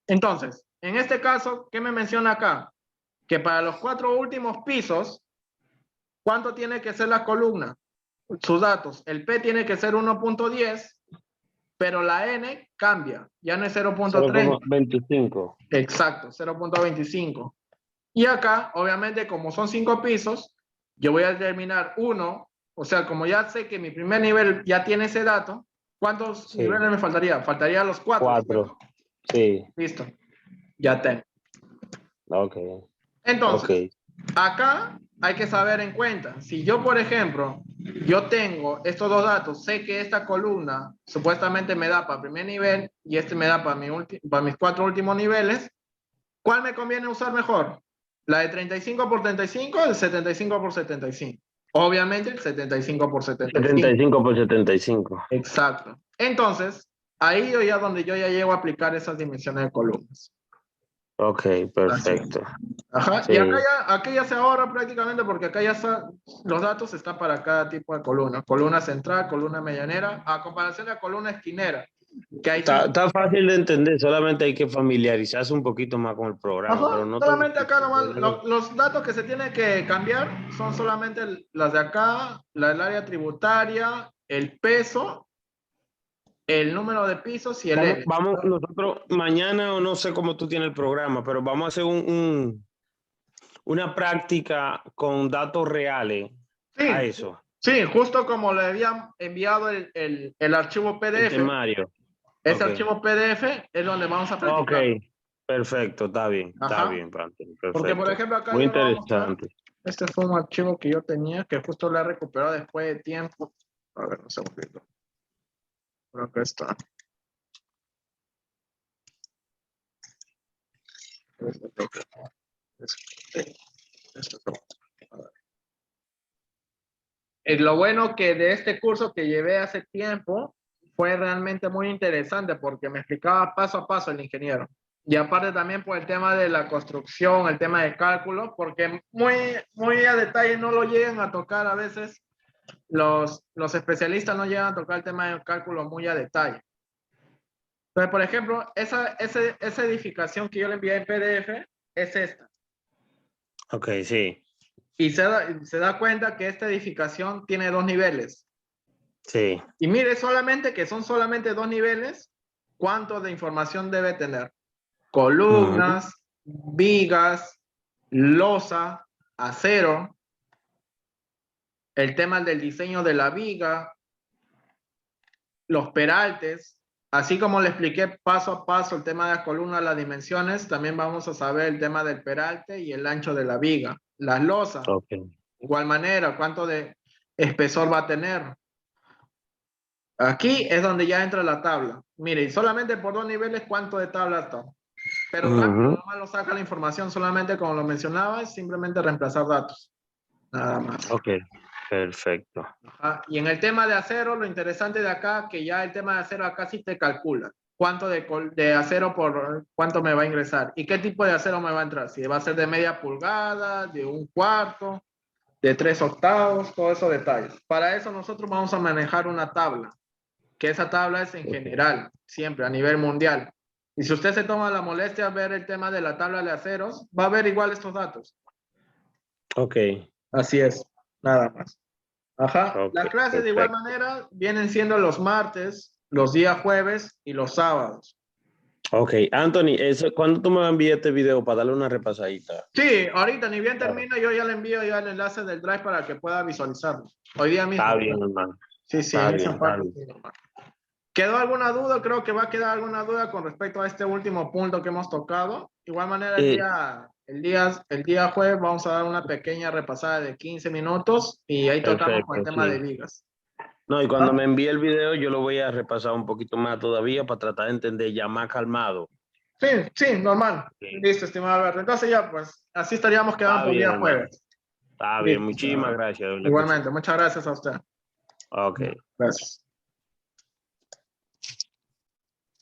Entonces, en este caso, ¿qué me menciona acá? Que para los 4 últimos pisos, ¿cuánto tiene que ser la columna? Sus datos. El P tiene que ser 1.10, pero la N cambia. Ya no es 0.30. 0.25. Exacto, 0.25. Y acá, obviamente, como son 5 pisos, yo voy a determinar uno, o sea, como ya sé que mi primer nivel ya tiene ese dato, ¿cuántos Sí, niveles me faltaría? Faltaría los 4, 4. ¿cierto? Sí, Listo, ya tengo. ok, ok. Entonces, acá hay que saber en cuenta, si yo, por ejemplo, yo tengo estos dos datos, sé que esta columna supuestamente me da para primer nivel y este me da para mis 4 últimos niveles, ¿cuál me conviene usar mejor? ¿La de 35 por 35 o el 75 por 75? Obviamente el 75 por 75. 75 por 75. Exacto. Entonces, ahí yo ya donde yo ya llego a aplicar esas dimensiones de columnas. Ok, Así. perfecto. Ajá. Y Sí. acá ya se ahorra prácticamente porque acá ya los datos están para cada tipo de columna. Columna central, columna medianera, a comparación de la columna esquinera, que ahí sí. Está fácil de entender, solamente hay que familiarizarse un poquito más con el programa, pero Ajá, no tan solamente acá difícil, nomás ¿verdad? los datos que se tienen que cambiar son solamente las de acá, la del área tributaria, el peso, el número de pisos y el L. Vamos, nosotros mañana, o no sé cómo tú tienes el programa, pero vamos a hacer una práctica con datos reales a Sí, eso, sí, justo como le habían enviado el archivo el PDF, temario. ese Ok, archivo PDF es donde vamos a ok, practicar. perfecto, está Ajá. bien, Pancho, Porque, por perfecto. ejemplo, acá Muy yo le voy a mostrar. interesante. Este fue un archivo que yo tenía que justo lo he recuperado después de tiempo. A ver, un segundito. Por acá está. Este toque. Este toque. A ver. Lo bueno que de este curso que llevé hace tiempo fue realmente muy interesante porque me explicaba paso a paso el ingeniero. Y aparte también por el tema de la construcción, el tema de cálculo, porque muy a detalle no lo llegan a tocar a veces. Los especialistas no llegan a tocar el tema del cálculo muy a detalle. Entonces, por ejemplo, esa edificación que yo le envié en PDF es esta. Ok, sí. Y se da cuenta que esta edificación tiene 2 niveles. Sí. Y mire, solamente que son solamente 2 niveles, ¿cuánto de información debe tener? Columnas, vigas, losa, acero, el tema del diseño de la viga, los peraltes, así como le expliqué paso a paso el tema de las columnas, las dimensiones, también vamos a saber el tema del peralte y el ancho de la viga. Las losas, igual manera, cuánto de espesor va a tener. Aquí es donde ya entra la tabla. Mire, solamente por 2 niveles, ¿cuánto de tabla está? Pero rápido, nomás lo saca la información, solamente como lo mencionaba, es simplemente reemplazar datos. Nada más. Ok, perfecto. Ajá. Y en el tema de acero, lo interesante de acá, que ya el tema de acero acá sí te calcula. ¿Cuánto de acero por cuánto me va a ingresar? ¿Y qué tipo de acero me va a entrar? Si va a ser de media pulgada, de 1/4, de 3/8, todos esos detalles. Para eso nosotros vamos a manejar una tabla, que esa tabla es en general, siempre a nivel mundial. Y si usted se toma la molestia de ver el tema de la tabla de aceros, va a ver igual estos datos. Ok. Así es, nada más. Ajá. Okay, Las clases de igual manera vienen siendo los martes, los días jueves y los sábados. Ok, Anthony, ¿cuándo tú me vas a enviar este video para darle una repasadita? Sí, ahorita ni bien termino, yo ya le envío ya el enlace del Drive para que pueda visualizarlo. Hoy día mismo. Está bien, hermano. Sí, Está en bien, esa parte. Sí, ¿quedó alguna duda? Creo que va a quedar alguna duda con respecto a este último punto que hemos tocado. De igual manera, el día jueves vamos a dar una pequeña repasada de 15 minutos y ahí tocamos con el tema de vigas. No, y cuando me envíe el video, yo lo voy a repasar un poquito más todavía para tratar de entender ya más calmado. Sí, sí, normal. Sí. Listo, estimado Alberto. Entonces ya, pues, así estaríamos quedando por el día jueves. Está bien, muchísimas gracias. Igualmente, muchas gracias a usted. Ok. Gracias.